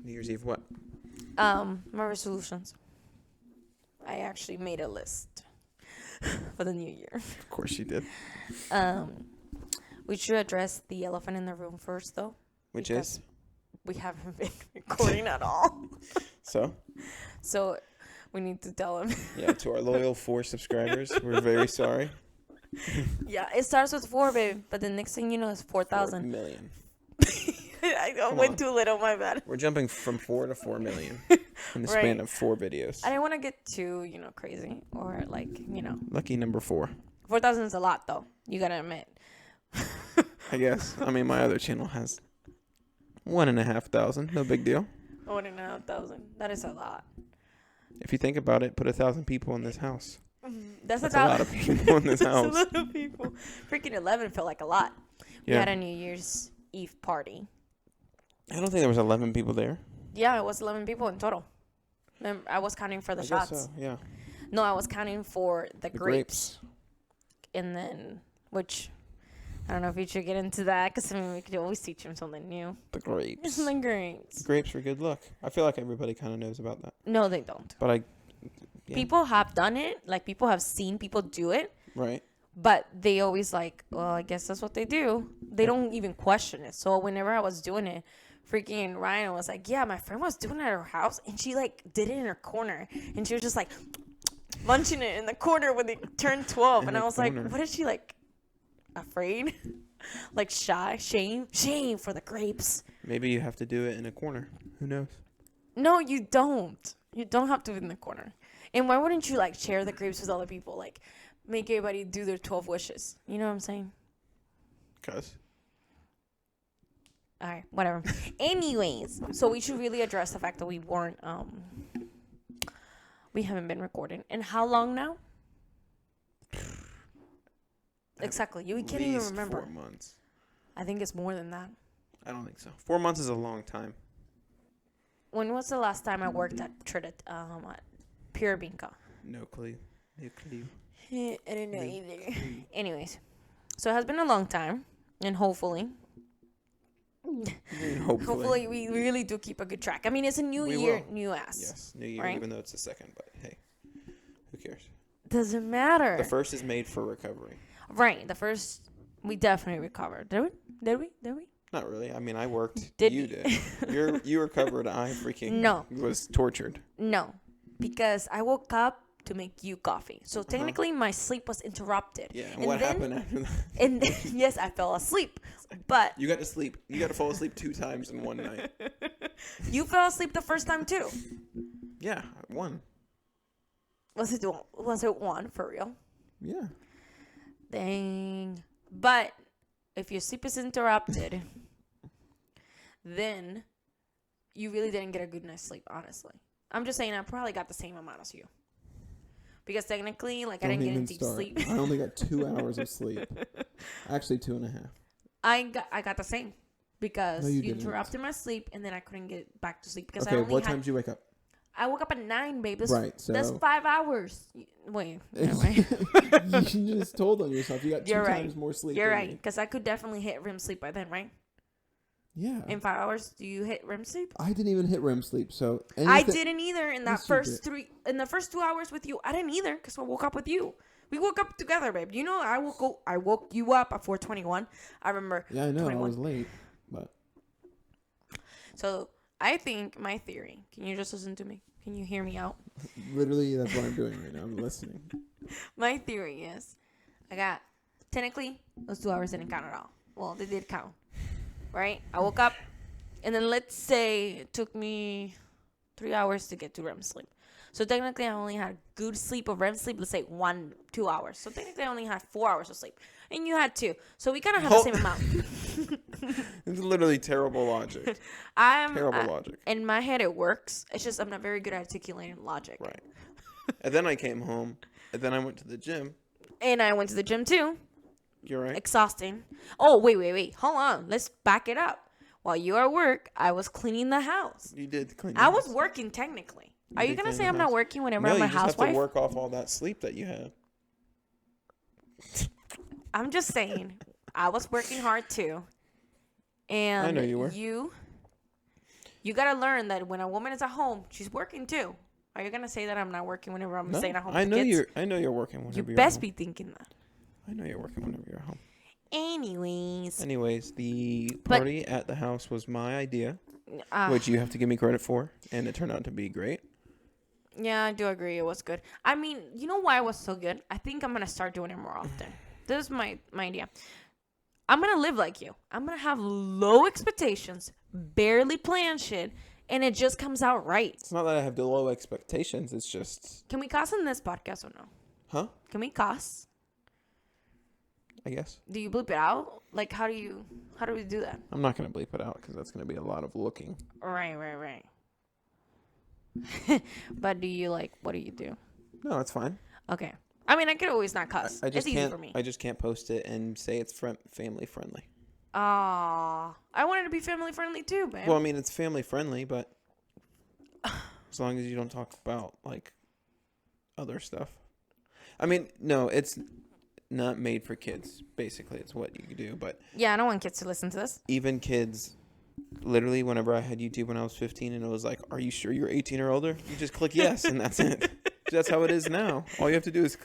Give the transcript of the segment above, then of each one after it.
New Year's Eve what? My resolutions. I actually made a list for the new year. Of course you did. We should address the elephant in the room first, though. Which is? We haven't been recording at all. So we need to tell them. Yeah, to our loyal 4 subscribers, we're very sorry. Yeah, it starts with 4, babe, but the next thing you know is 4,000. 4 million. I went too little, my bad. We're jumping from 4 to 4 million in the span of 4 videos. I didn't want to get too, crazy or Lucky number 4. 4,000 is a lot, though. You gotta admit. I guess. I mean, my other channel has 1,500. No big deal. 1,500. That is a lot. If you think about it, put 1,000 people in this house. That's a lot of people in this house. That's a lot of people. Freaking 11 felt like a lot. We Yeah. had a New Year's Eve party. I don't think there was 11 people there. Yeah, it was 11 people in total. I was counting for the shots. Guess so, yeah. No, I was counting for the grapes. grapes. And then, which, I don't know if you should get into that, because we could always teach them something new. The grapes. The grapes. Grapes were good luck. I feel like everybody kind of knows about that. No, they don't. But yeah. People have done it. Like, people have seen people do it. Right. But they always well, I guess that's what they do. They don't even question it. So whenever I was doing it, freaking Ryan was like, yeah, my friend was doing it at her house. And she, did it in her corner. And she was just, munching it in the corner when they turned 12. And I was like, what is she, afraid? Shy? Shame for the grapes. Maybe you have to do it in a corner. Who knows? No, you don't. You don't have to do it in the corner. And why wouldn't you, share the grapes with other people? Make everybody do their 12 wishes. You know what I'm saying? Because. All right, whatever. Anyways, so we should really address the fact that we haven't been recording. And how long now? Exactly. You can't even remember. 4 months. I think it's more than that. I don't think so. 4 months is a long time. When was the last time I worked at Pure Binka? No clue. No clue. I don't know either. Anyways, so it has been a long time, and hopefully we really do keep a good track. I mean, it's a new year, new ass. Yes, new year, right? even though it's the second. But hey, who cares? Doesn't matter. The first is made for recovery. Right. The first, we definitely recovered. Did we? Not really. I mean, I worked. Did you did. You recovered. I freaking was tortured. No, because I woke up to make you coffee. So technically my sleep was interrupted. Yeah, and what happened after that? And then, yes, I fell asleep. But you got to sleep. You got to fall asleep 2 times in one night. You fell asleep the first time too. Yeah, 1. Was it 1 for real? Yeah. Dang. But if your sleep is interrupted, then you really didn't get a good night's sleep, honestly. I'm just saying I probably got the same amount as you. Because technically, I didn't get any deep sleep. I only got 2 hours of sleep. Actually, 2.5. I got the same. Because you interrupted my sleep, and then I couldn't get back to sleep. Because what time did you wake up? I woke up at 9, babe. So that's 5 hours. Wait. You just told on yourself. You got 2 times more sleep. You're right. Because I could definitely hit REM sleep by then, right? Yeah. In 5 hours, do you hit REM sleep? I didn't even hit REM sleep, so I didn't either. In that first 2 hours with you, I didn't either because I woke up with you. We woke up together, babe. You know, I woke you up at 4:21. I remember. Yeah, I know. 21. I was late, but. So I think my theory. Can you just listen to me? Can you hear me out? Literally, that's what I'm doing right now. I'm listening. My theory is, technically those 2 hours didn't count at all. Well, they did count. Right? I woke up, and then let's say it took me 3 hours to get to REM sleep. So technically, I only had good sleep of REM sleep, let's say 2 hours. So technically, I only had 4 hours of sleep. And you had 2. So we kind of have the same amount. It's literally terrible logic. Logic. In my head, it works. It's just I'm not very good at articulating logic. Right. And then I came home, and then I went to the gym. And I went to the gym, too. You're right. Exhausting. Oh, wait. Hold on. Let's back it up. While you were at work, I was cleaning the house. You did clean the house. house. I was working technically. Are you going to say I'm not working whenever I'm a housewife? No, you just have to work off all that sleep that you had. I'm just saying. I was working hard too. And I know you were. You gotta learn that when a woman is at home, she's working too. Are you gonna say that I'm not working whenever I'm staying at home? I know kids? I know you're working whenever You you're best home. be thinking that. I know you're working whenever you're home. Anyways, the party at the house was my idea, which you have to give me credit for, and it turned out to be great. Yeah, I do agree. It was good. I mean, you know why it was so good? I think I'm gonna start doing it more often. This is my idea. I'm gonna live like you. I'm gonna have low expectations, barely plan shit, and it just comes out right. It's not that I have the low expectations. It's just. Can we cuss in this podcast or no? Huh? Can we cuss? I guess. Do you bleep it out? Like, how do we do that? I'm not gonna bleep it out because that's gonna be a lot of looking. Right. But do you what do you do? No, it's fine. Okay. I mean, I could always not cuss. I just it's can't, easy for me. I just can't post it and say it's family friendly. I wanted to be family friendly too, man. Well, I mean, it's family friendly, but as long as you don't talk about other stuff. I mean, no, it's not made for kids. Basically, it's what you do. But yeah, I don't want kids to listen to this. Even kids, literally, whenever I had YouTube when I was 15, and it was like, "Are you sure you're 18 or older?" You just click yes, and that's it. That's how it is now. All you have to do is,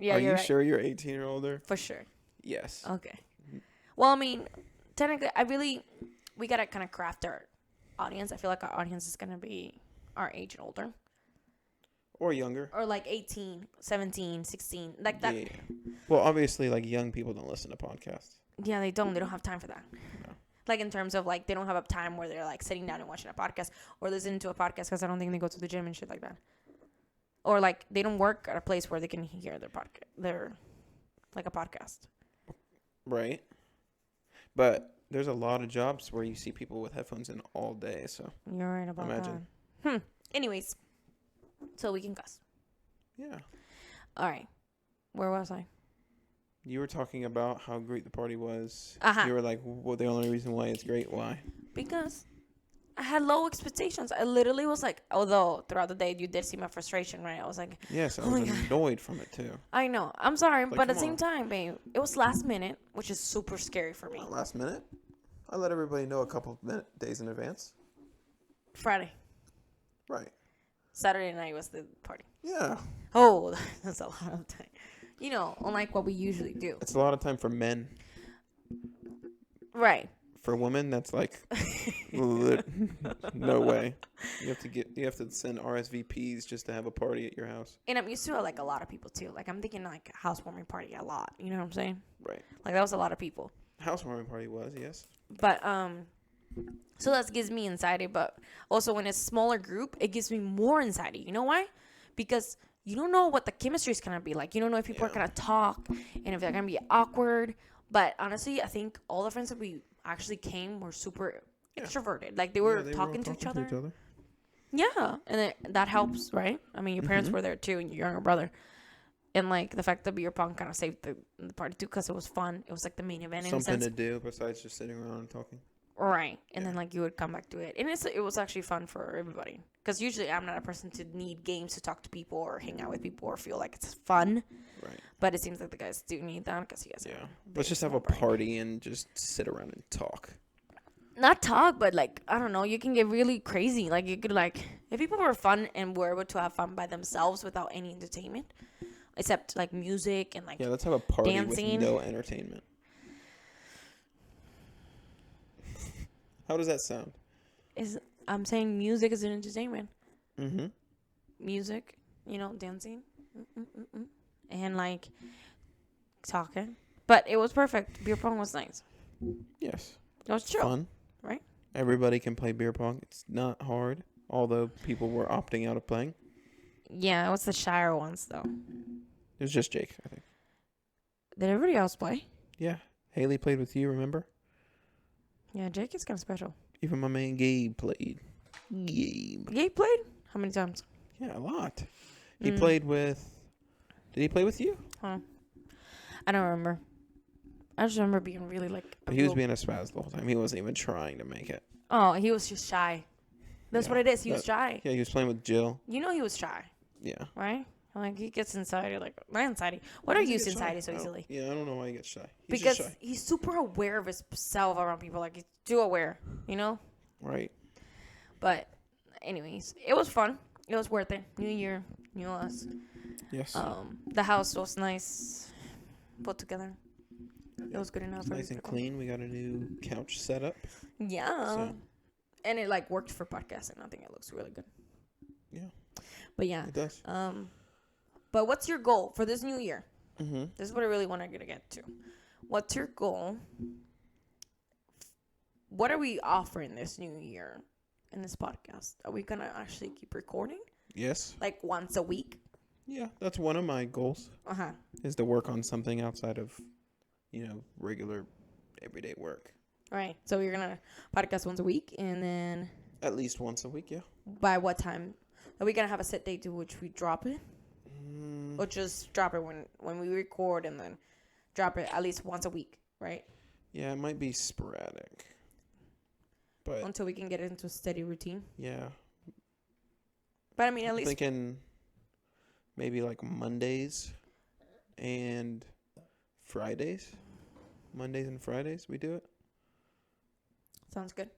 "Are you sure you're 18 or older?" For sure. Yes. Okay. Well, I mean, technically, we gotta kind of craft our audience. I feel like our audience is gonna be our age and older. Or younger. Or 18, 17, 16. Like that. Yeah. Well, obviously, young people don't listen to podcasts. Yeah, they don't. They don't have time for that. No. In terms of, they don't have a time where they're, sitting down and watching a podcast or listening to a podcast because I don't think they go to the gym and shit like that. Or, they don't work at a place where they can hear their podcast. They're, a podcast. Right. But there's a lot of jobs where you see people with headphones in all day, so. You're right about that. Anyways. So we can cuss. Yeah. All right. Where was I? You were talking about how great the party was. Uh-huh. You were like, well, the only reason why it's great, why? Because I had low expectations. I literally was although throughout the day you did see my frustration, right? I was like, yes, I was annoyed from it too. I know. I'm sorry, but at the same time, babe, it was last minute, which is super scary for me. Not last minute. I let everybody know a couple of days in advance. Friday. Right. Saturday night was the party. Yeah. Oh, that's a lot of time. Unlike what we usually do. It's a lot of time for men. Right. For women, that's no way. You have to send RSVPs just to have a party at your house. And I'm used to a lot of people too. I'm thinking housewarming party a lot. You know what I'm saying? Right. That was a lot of people. Housewarming party was, yes. But so that gives me anxiety, but also when it's a smaller group, it gives me more anxiety. You know why? Because you don't know what the chemistry is going to be like. You don't know if people are going to talk and if they're going to be awkward. But honestly, I think all the friends that we actually came were super extroverted. They were talking to each other. Yeah. And that helps, right? I mean, your parents were there too and your younger brother. And the fact that beer pong kind of saved the party too because it was fun. It was the main event. Something to do besides just sitting around and talking. Right. And then you would come back to it. And it was actually fun for everybody. Because usually I'm not a person to need games to talk to people or hang out with people or feel like it's fun. Right. But it seems like the guys do need that because he has Let's just have a party and just sit around and talk. Not talk, but I don't know, you can get really crazy. You could if people were fun and were able to have fun by themselves without any entertainment. Except music and yeah, let's have a party dancing. with no entertainment. How does that sound? I'm saying music is an entertainment. Mm-hmm. Music, dancing, and talking. But it was perfect. Beer pong was nice. Yes. It was chill. Fun, right? Everybody can play beer pong. It's not hard, although people were opting out of playing. Yeah, it was the shyer ones though. It was just Jake, I think. Did everybody else play? Yeah, Haley played with you. Remember? Yeah, Jake is kind of special. Even my man Gabe played. Gabe played? How many times? Yeah, a lot. He played with... Did he play with you? Huh. I don't remember. I just remember being really But he was being a spaz the whole time. He wasn't even trying to make it. Oh, he was just shy. That's what it is. He was shy. Yeah, he was playing with Jill. He was shy. Yeah. Right? He gets anxiety. Not anxiety. What are you anxiety so easily? Yeah, I don't know why he gets shy. Because he's super aware of himself around people. He's too aware, Right. But anyways, it was fun. It was worth it. New year, new us. Yes. The house was nice, put together. It was good enough. It's nice and clean. We got a new couch set up. Yeah. So. And it like worked for podcasting. I think it looks really good. Yeah. But yeah. It does. But what's your goal for this new year? Mm-hmm. This is what I really want to get to. What's your goal? What are we offering this new year in this podcast? Are we going to actually keep recording? Yes. Like once a week? Yeah, that's one of my goals. Uh-huh. Is to work on something outside of, regular everyday work. Right. So you're going to podcast once a week and then... At least once a week, yeah. By what time? Are we going to have a set date to which we drop it? Or just drop it when we record and then drop it at least once a week, right? Yeah, it might be sporadic. But until we can get into a steady routine. Yeah. But I mean, at least... thinking maybe like Mondays and Fridays. Mondays and Fridays we do it. Sounds good.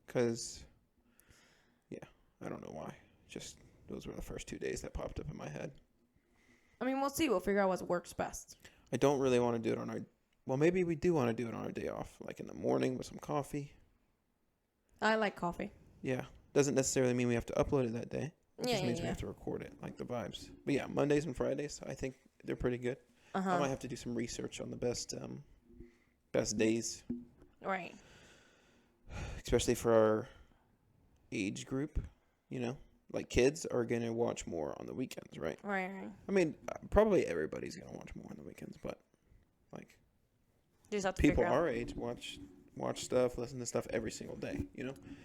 Because, yeah, I don't know why. Just those were the first 2 days that popped up in my head. I mean, we'll see. We'll figure out what works best. I don't really want to do it on our... Well, maybe we do want to do it on our day off. Like in the morning with some coffee. I like coffee. Yeah. Doesn't necessarily mean we have to upload it that day. It Yeah, just means yeah. we have to record it, like the vibes. But yeah, Mondays and Fridays, I think they're pretty good. Uh-huh. I might have to do some research on the best days. Right. Especially for our age group, Like kids are going to watch more on the weekends, right? Right. I mean, probably everybody's going to watch more on the weekends, but like You just have to people figure out. our age watch stuff, listen to stuff every single day,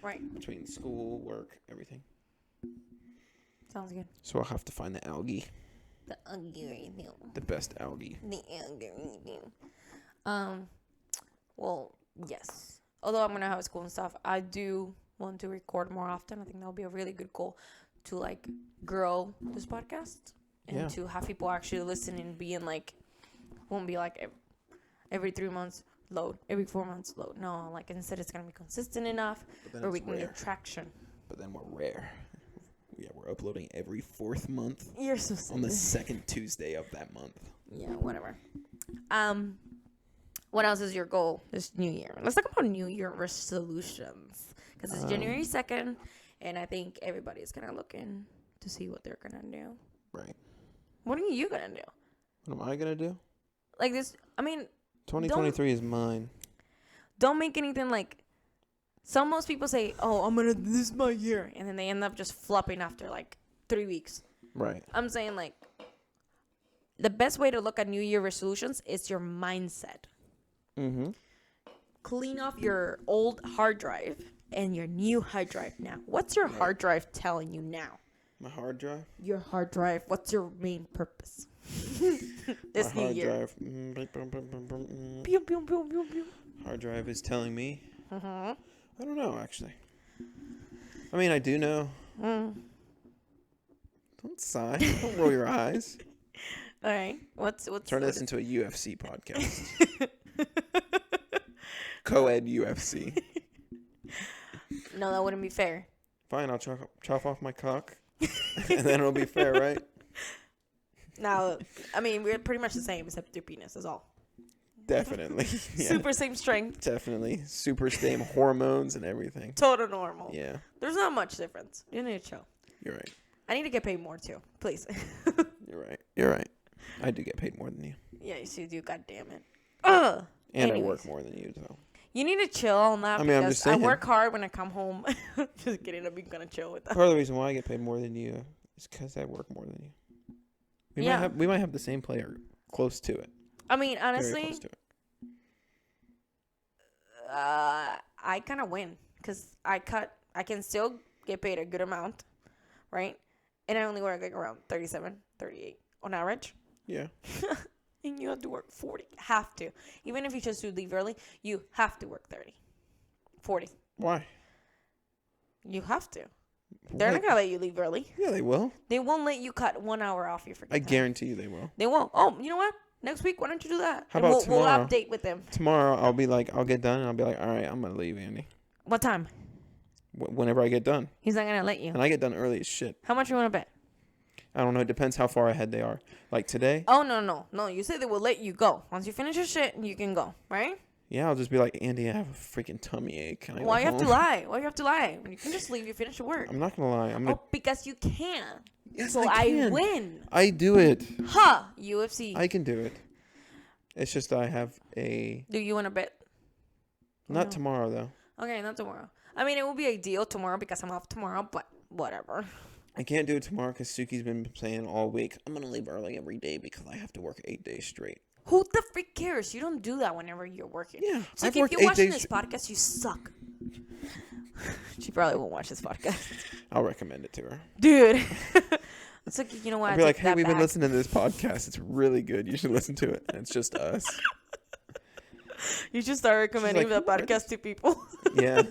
Right. Between school, work, everything. Sounds good. So I'll have to find the algae. The algorithm. The best algae. The algorithm. Well, yes. Although I'm going to have school and stuff, I do want to record more often. I think that'll be a really good goal to, like, grow this podcast. And to have people actually listen and being, like, won't be, like, every 3 months load, every 4 months load. No, like, instead it's going to be consistent enough where we can get traction. But then we're rare. Yeah, we're uploading every 4th month. You're so silly. On the 2nd Tuesday of that month. Yeah, whatever. What else is your goal this new year? Let's talk about New Year resolutions. Because it's January 2nd, and I think everybody's kind of looking to see what they're going to do. Right. What are you going to do? What am I going to do? Like this, I mean... 2023 is mine. Don't make anything like... Most people say, this is my year. And then they end up just flopping after like 3 weeks. Right. I'm saying like... The best way to look at New Year resolutions is your mindset. Mm-hmm. Clean off your old hard drive and your new hard drive now. What's your hard drive telling you now? My hard drive? Your hard drive. What's your main purpose? This My new hard year. drive. Pew, pew, pew, pew, pew. Hard drive is telling me. Uh-huh. I don't know, actually. I mean, I do know. Don't sigh. Don't roll your eyes. All right. What's Turn this into a UFC podcast. Co-ed UFC. No, that wouldn't be fair. Fine, I'll chop off my cock. And then it'll be fair, right? Now, I mean, we're pretty much the same except your penis is all. Definitely. Yeah. Super same strength. Definitely. Super same hormones and everything. Total normal. Yeah. There's not much difference. You need to chill. You're right. I need to get paid more too. Please. You're right. You're right. I do get paid more than you. Yes, you do. God damn it. Ugh. And Anyways. I work more than you, so. You need to chill on that I mean, I'm because just I saying. work hard when I come home. Just kidding. I'm gonna chill with that. Part of the reason why I get paid more than you is because I work more than you. We might have the same player close to it. I mean, Very honestly, close to it. I kind of win because I can still get paid a good amount, right? And I only work like around 37, 38 on average. Yeah. And you have to work 40. Have to. Even if you choose to leave early, you have to work 30. 40. Why? You have to. They're not going to let you leave early. Yeah, they will. They won't let you cut 1 hour off your freaking I time. guarantee you they will. They won't. Oh, you know what? Next week, why don't you do that? How And about we'll tomorrow? update with them. Tomorrow, I'll get done, and I'll be like, all right, I'm going to leave, Andy. What time? whenever I get done. He's not gonna let you. And I get done early as shit. How much you want to bet? I don't know. It depends how far ahead they are. Like today. Oh, no. You said they will let you go. Once you finish your shit, you can go, right? Yeah, I'll just be like, Andy, I have a freaking tummy ache. Can I Why go you have to home? lie? Why you have to lie? You can just leave. You finish your work. I'm not gonna lie. I'm gonna. Oh, because you can. Yes, So I can. win. I do it. Huh? UFC. I can do it. It's just I have a. Do you want to bet? Not No. tomorrow though. Okay, not tomorrow. I mean, it would be ideal tomorrow because I'm off tomorrow, but whatever. I can't do it tomorrow because Suki's been saying all week, I'm going to leave early every day because I have to work 8 days straight. Who the freak cares? You don't do that whenever you're working. Yeah. So I've if worked you're 8 watching days this podcast, you suck. She probably won't watch this podcast. I'll recommend it to her. Dude. It's like, you know what? I'll I be like, take hey, that we've been back. listening to this podcast. It's really good. You should listen to it. And it's just us. You should start recommending like, the "Who are podcast to people. Yeah.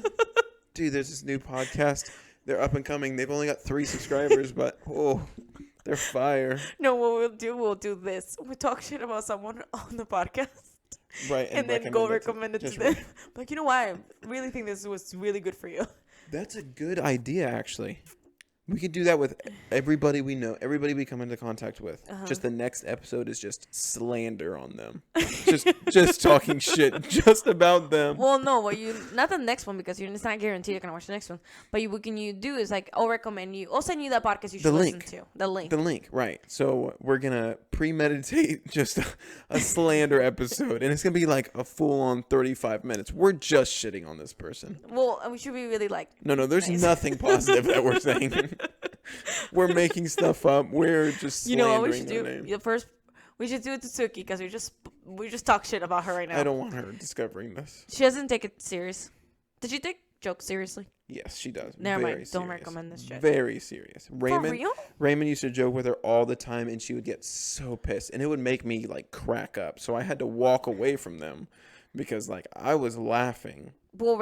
Dude, there's this new podcast. They're up and coming. They've only got 3 subscribers, but they're fire. No, what we'll do this. We talk shit about someone on the podcast. Right. And then go recommend it to them. just Like, you know what? I really think this was really good for you. That's a good idea, actually. We could do that with everybody we know, everybody we come into contact with. Just the next episode is just slander on them. just talking shit just about them. Well, no, not the next one because it's not guaranteed you're gonna watch the next one. But what can you do is like, I'll recommend you. I'll send you that podcast you should listen to. The link. The link, right. So we're going to premeditate just a slander episode. And it's going to be like a full-on 35 minutes. We're just shitting on this person. Well, we should be really like. No, there's Nice. nothing positive that we're saying. We're making stuff up. We're just You know what we slandering should their do? name. The first, we should do it to Suki because we just talk shit about her right now. I don't want her discovering this. She doesn't take it serious. Did she take jokes seriously? Yes, she does. Never Very mind. Don't serious. recommend this shit. Very serious. For real? Raymond used to joke with her all the time, and she would get so pissed, and it would make me like crack up. So I had to walk away from them because like I was laughing. Well,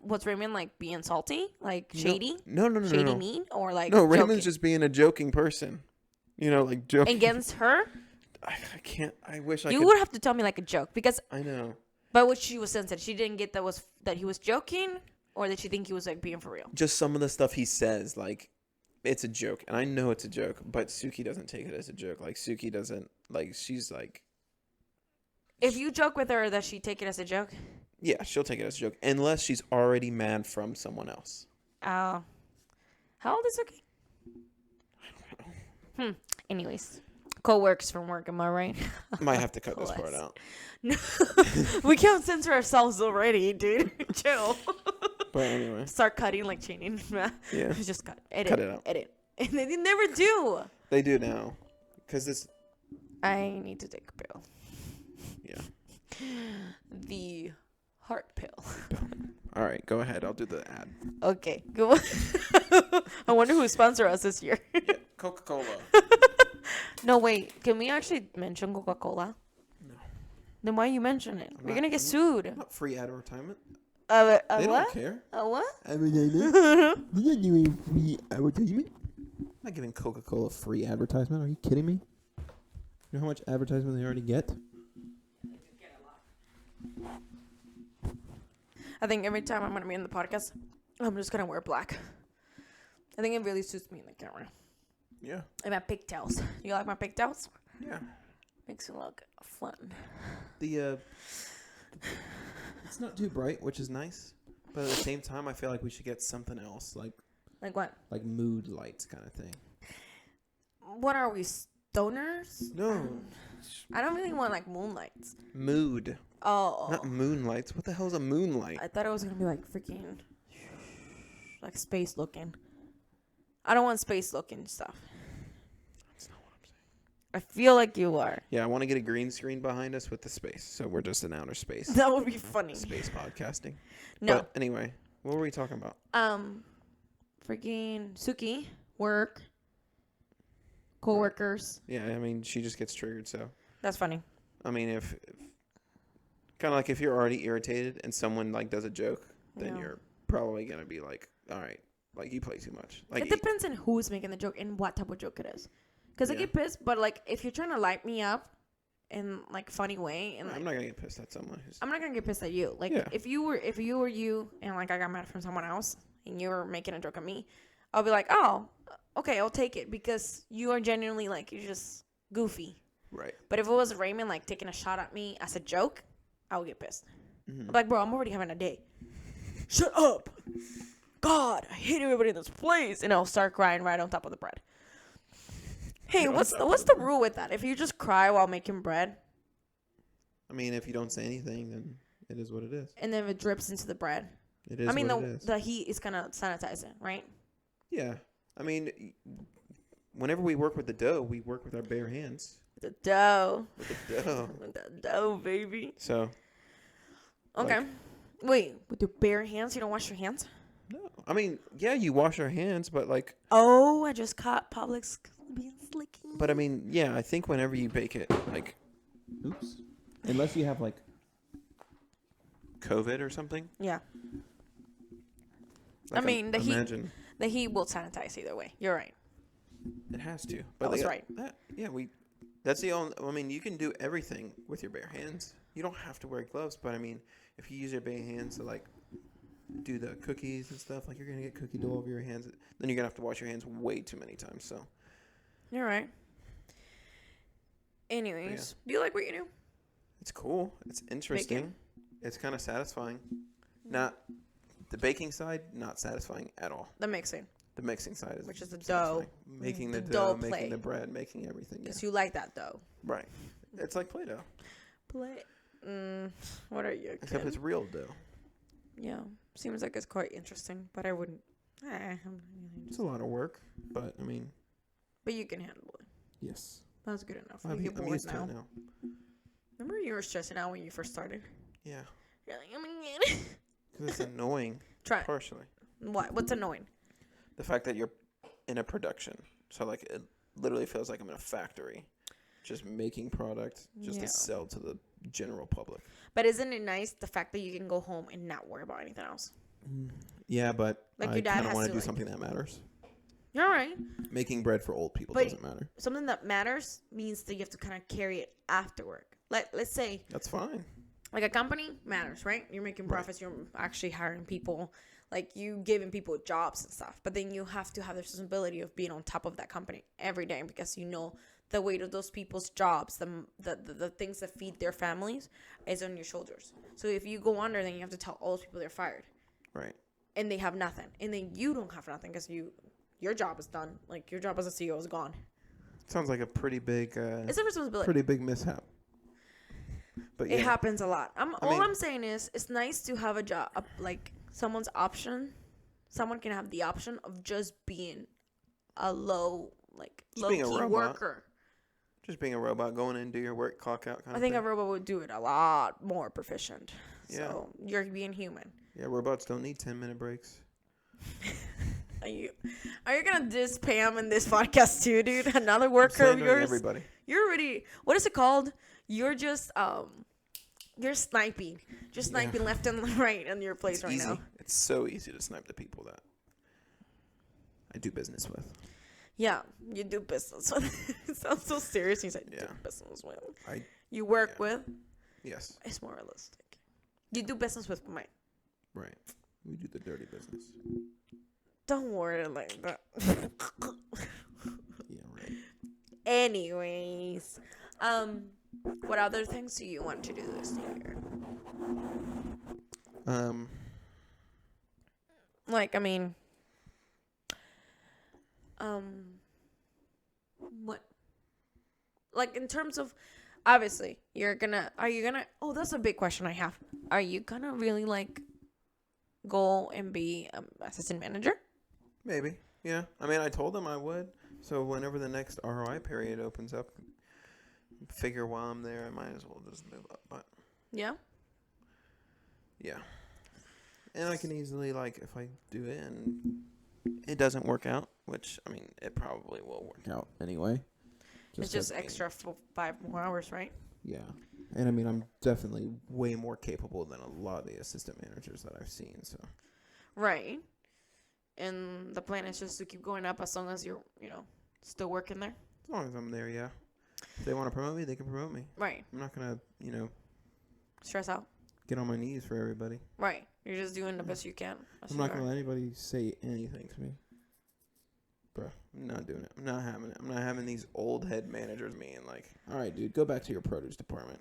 was Raymond like being salty, like shady, No. shady mean, or like No, joking? Raymond's just being a joking person. You know, like joking. Against her? I can't. I wish I You could. would have to tell me like a joke because, I know. but what she was sensitive, she didn't get that he was joking, or did she think he was like being for real? Just some of the stuff he says, like it's a joke, and I know it's a joke, but Suki doesn't take it as a joke. Like Suki doesn't like. She's like. If you joke with her, does she take it as a joke? Yeah, she'll take it as a joke unless she's already mad from someone else. How old is Suki? Anyways, co-works from work. Am I right? Might have to cut this part Bless. out. No, we can't censor ourselves already, dude. Chill. But anyway, Start cutting like chaining. yeah, Just cut. Edit. Cut it out. Edit. And they never do. they do now, because this. I need to take a pill. Yeah. The heart pill. All right, go ahead. I'll do the ad. Okay, go. I wonder who sponsor us this year. Yeah, Coca-Cola. No, wait. Can we actually mention Coca-Cola? No. Then why you mention it? We're not- gonna get sued. Not free advertisement. A They what? don't care. A what? Advertisement? You're not doing free advertisement. I'm not giving Coca-Cola free advertisement. Are you kidding me? You know how much advertisement they already get? I think every time I'm gonna be in the podcast, I'm just gonna wear black. I think it really suits me in the camera. Yeah. And my pigtails. You like my pigtails? Yeah. Makes it look fun. The it's not too bright, which is nice. But at the same time, I feel like we should get something else, like Like what? mood lights kind of thing. What are we, stoners? No, I don't really want like moonlights. mood, Oh. not moonlights. What the hell's a moonlight? I thought it was gonna be like freaking like space looking. I don't want space looking stuff. That's not what I'm saying. I feel like you are. Yeah, I want to get a green screen behind us with the space, so we're just in outer space. That would be funny. Space podcasting. No. But anyway, what were we talking about? Freaking Suki, work, coworkers. Yeah, I mean, she just gets triggered. So, That's funny. I mean, if kind of like if you're already irritated and someone like does a joke, then Yeah. you're probably gonna be like, all right, like you play too much. Like It depends on who's making the joke and what type of joke it is. Because I Yeah. get pissed, but like if you're trying to light me up in like funny way, and like, I'm not gonna get pissed at someone who's. I'm not gonna get pissed at you. Like Yeah. if you were you and like I got mad from someone else and you're making a joke at me, I'll be like, oh, okay, I'll take it because you are genuinely like, you're just goofy. Right. But if it was Raymond like taking a shot at me as a joke, I would get pissed. Mm-hmm. I'm like, bro, I'm already having a day. Shut up. God, I hate everybody in this place. And I'll start crying right on top of the bread. Hey, what's the rule with that? If you just cry while making bread, I mean, if you don't say anything, then it is what it is. and then it drips into the bread. It is. I mean, what it is. the heat is gonna sanitize it, right? Yeah. I mean, whenever we work with the dough, we work with our bare hands. The dough. With the dough. With the dough, baby. So. Okay. Like, wait, with your bare hands, you don't wash your hands? no. I mean, yeah, you wash our hands, but like. Oh, I just caught Publix being slicky. But I mean, yeah, I think whenever you bake it, like. Oops. Unless you have like COVID or something. Yeah. Like, I mean, the imagine. heat will sanitize either way. You're right. It has to. But I was right. That's the only. I mean, you can do everything with your bare hands. You don't have to wear gloves. But I mean, if you use your bare hands to like do the cookies and stuff, like you're gonna get cookie dough over your hands. Then you're gonna have to wash your hands way too many times. So. You're right. Anyways, do you like what you do? It's cool. It's interesting. Baking? It's kind of satisfying. Not the baking side, not satisfying at all. The mixing. The mixing side is Which is the satisfying. dough. Making the Dough dough, making play. the bread, making everything. Yeah. Because you like that dough. Right. It's like Play-Doh. What are you? Except it's real dough. Yeah. Seems like it's quite interesting, but I wouldn't. It's a lot of work, but I mean. But you can handle it. Yes. That's good enough. I'm You get bored used to now. it now. Remember you were stressing out when you first started? Yeah. You're like, oh my god. Because it's annoying. Try it. Partially. What? What's annoying? The fact that you're in a production. So, like, it literally feels like I'm in a factory. Just making product just to sell to the general public. But isn't it nice the fact that you can go home and not worry about anything else? Yeah, but Like I your dad kind of has want to, to do like- something that matters. You're all right. Making bread for old people But- doesn't matter. Something that matters means that you have to kind of carry it after work. Let's say, That's fine. like a company matters, right? You're making profits. You're actually hiring people. Like you giving people jobs and stuff. But then you have to have the responsibility of being on top of that company every day because you know the weight of those people's jobs, the things that feed their families is on your shoulders. So if you go under, then you have to tell all those people they're fired. Right. And they have nothing. And then you don't have nothing because your job is done. Like your job as a CEO is gone. Sounds like a pretty big It's a responsibility. pretty big mishap. But yeah. It happens a lot. All mean- I'm saying is it's nice to have a job, like someone's option. Someone can have the option of just being a low being a key robot. worker. Just being a robot, going in, do your work, clock out kind I of think thing. a robot would do it a lot more proficient. Yeah. So you're being human. Yeah, robots don't need 10-minute breaks. Are you gonna diss Pam in this podcast too, dude? Another worker of Slandering yours. everybody. You're already. What is it called? You're just You're sniping. Just sniping left and right on your place It's right easy. now. It's so easy to snipe the people that I do business with. Yeah, you do business with. It sounds so serious. You say do Yeah. business with. I You work with. Yes. It's more realistic. You do business with mine. Right. We do the dirty business. Don't worry like that. Yeah, right. Anyways, what other things do you want to do this year? Like, I mean, what? Like, in terms of, obviously, are you gonna, oh, that's a big question I have. Are you gonna really, like, go and be assistant manager? Maybe. Yeah. I mean, I told them I would. So whenever the next ROI period opens up, figure while I'm there, I might as well just move up. But Yeah. yeah. And I can easily, like, if I do it and it doesn't work out, which, I mean, it probably will work out anyway. It's just extra 5 more hours, right? Yeah. And I mean, I'm definitely way more capable than a lot of the assistant managers that I've seen. So. Right. And the plan is just to keep going up as long as you're, still working there. As long as I'm there, yeah. If they want to promote me, they can promote me. Right. I'm not going to, Stress out. get on my knees for everybody. Right. You're just doing the best you can. I'm not gonna let anybody say anything to me. Bro, I'm not doing it. I'm not having it. I'm not having these old head managers being like, all right, dude, go back to your produce department.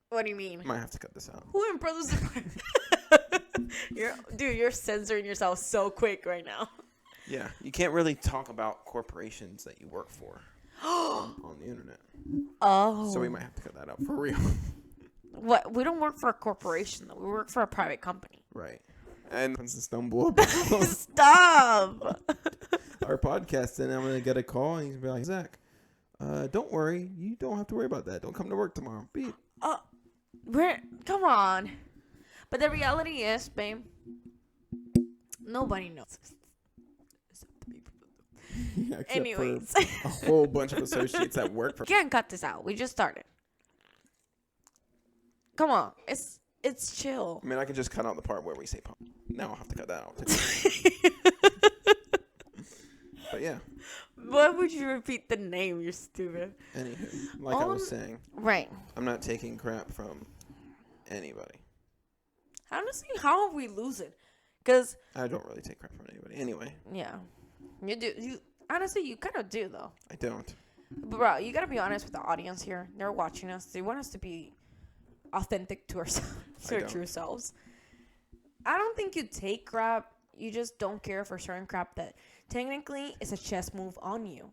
What do you mean? Might have to cut this out. Who in produce department? You're censoring yourself so quick right now. Yeah, you can't really talk about corporations that you work for on the internet. Oh. So we might have to cut that out for real. What? We don't work for a corporation, though. We work for a private company. Right. And once the stumble about Stop. our podcast, and I'm going to get a call, and he's going to be like, Zach, don't worry. You don't have to worry about that. Don't come to work tomorrow. Beat. Come on. But the reality is, babe, nobody knows. Yeah, except Anyways. for a whole bunch of associates that work for. You can't cut this out. We just started. Come on. It's chill. I mean, I could just cut out the part where we say pump. Now I'll have to cut that out. But yeah. Why would you repeat the name? You're stupid. Anywho, like I was saying. Right. I'm not taking crap from anybody. Honestly, how are we losing? Because I don't really take crap from anybody. Anyway. yeah. You do. Honestly, you kind of do, though. I don't. But, bro, you got to be honest with the audience here. They're watching us. They want us to be authentic to ourselves, to our true selves. I don't think you take crap. You just don't care for certain crap that technically is a chess move on you.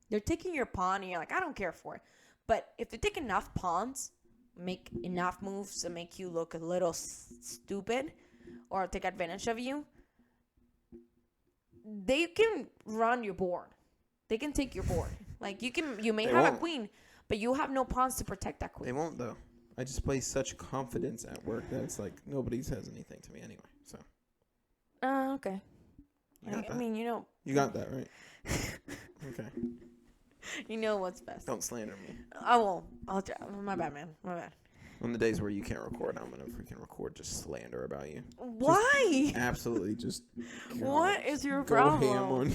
They're taking your pawn and you're like, I don't care for it. But if they take enough pawns, make enough moves to make you look a little stupid or take advantage of you, they can run your board. They can take your board. Like you may have a queen, but you have no pawns to protect that queen. They won't though. I just play such confidence at work that it's like nobody says anything to me anyway. So. Okay. I mean, you know. You got that right. Okay. You know what's best. Don't slander me. I won't. I'll try. My bad, man. My bad. On the days where you can't record, I'm gonna freaking record just slander about you. Why? Just absolutely, just. What is your go problem? Ham on.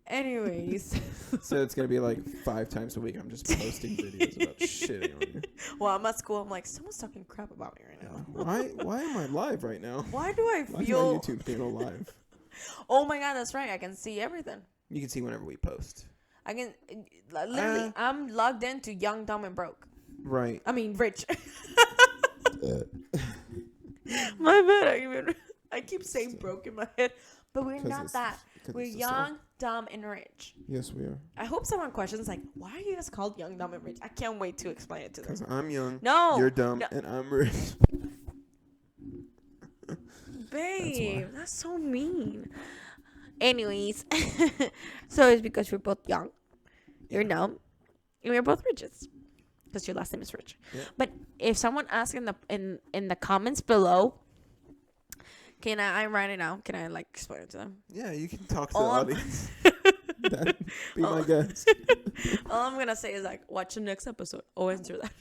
Anyways. So it's gonna be like 5 times a week. I'm just posting videos about shitting on you. Well, I'm at school. I'm like, someone's talking crap about me right now. Why am I live right now? Why do I Why feel? is my YouTube channel live? Oh my god, that's right. I can see everything. You can see whenever we post. I can literally. I'm logged into Young, Dumb, and Broke. Right. I mean, rich. My bad. I keep saying broke in my head, but we're not that. We're young, dumb, and rich. Yes, we are. I hope someone questions like, why are you guys called young, dumb, and rich? I can't wait to explain it to them. Because I'm young. No. You're dumb, and I'm rich. Babe, that's so mean. Anyways, so it's because we're both young, you're dumb, and we're both riches. Because your last name is Rich. Yeah. But if someone asks in the comments below, can I write it out? Can I like explain it to them? Yeah, you can talk to the audience. That'd be my guess. All I'm gonna say is like, watch the next episode. I'll answer that.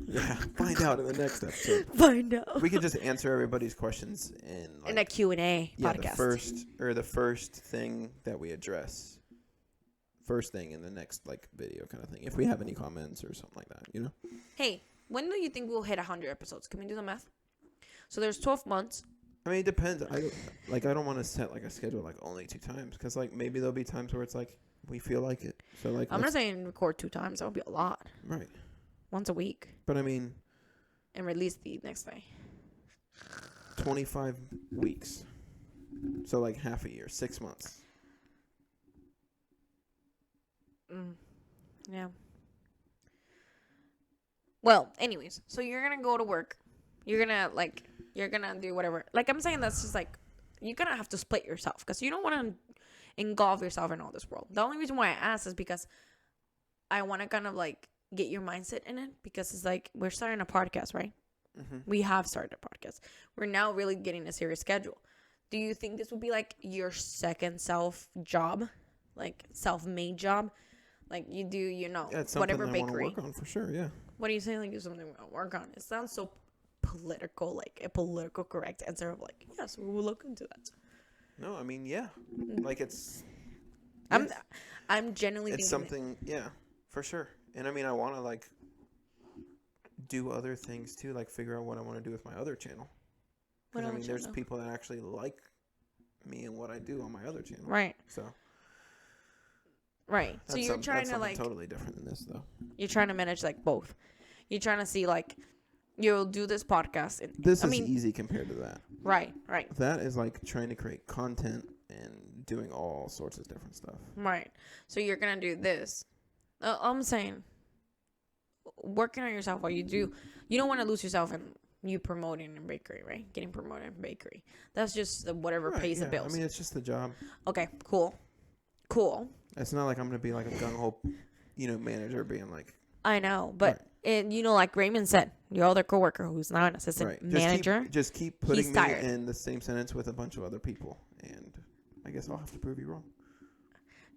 Yeah, find out in the next episode. Find out. We can just answer everybody's questions in a Q&A podcast. The first thing that we address. First thing in the next like video kind of thing. If we have any comments or something like that, you know. Hey, when do you think we'll hit 100 episodes? Can we do the math? So there's 12 months. I mean, it depends. I don't want to set like a schedule like only 2 times because like maybe there'll be times where it's like we feel like it. So like I'm not saying record 2 times. That would be a lot. Right. Once a week. But I mean. And release the next day. 25 weeks. So like half a year, 6 months. Yeah. Well, anyways, so you're gonna go to work. You're gonna do whatever. Like I'm saying, that's just like you're gonna have to split yourself because you don't want to engulf yourself in all this world. The only reason why I asked is because I want to kind of like get your mindset in it because it's like we're starting a podcast, right? Mm-hmm. We have started a podcast. We're now really getting a serious schedule. Do you think this would be like your second job, like self-made job? Like you do, whatever bakery. I work on for sure, yeah. What are you saying? Like it's something we want to work on? It sounds so political, like a political correct answer of like, yes, we will look into that. No, I mean, yeah, like it's. I'm genuinely. It's something, yeah, for sure. And I mean, I want to like do other things too, like figure out what I want to do with my other channel. What Because I other mean, there's channel? people that actually like me and what I do on my other channel. Right. So Right. So you're trying that's to like totally different than this, though. you're trying to manage like both. You're trying to see like you'll do this podcast. And, This I is mean, easy compared to that. right. That is like trying to create content and doing all sorts of different stuff. Right. So you're gonna do this. I'm saying, working on yourself while you do. You don't want to lose yourself in you promoting in bakery, right? Getting promoted in bakery. That's just whatever pays the bills. I mean, it's just the job. Okay. Cool. It's not like I'm gonna be like a gung ho, manager being like. I know, but and like Raymond said, your other coworker who's now an assistant manager. Just keep putting me tired. in the same sentence with a bunch of other people, and I guess I'll have to prove you wrong.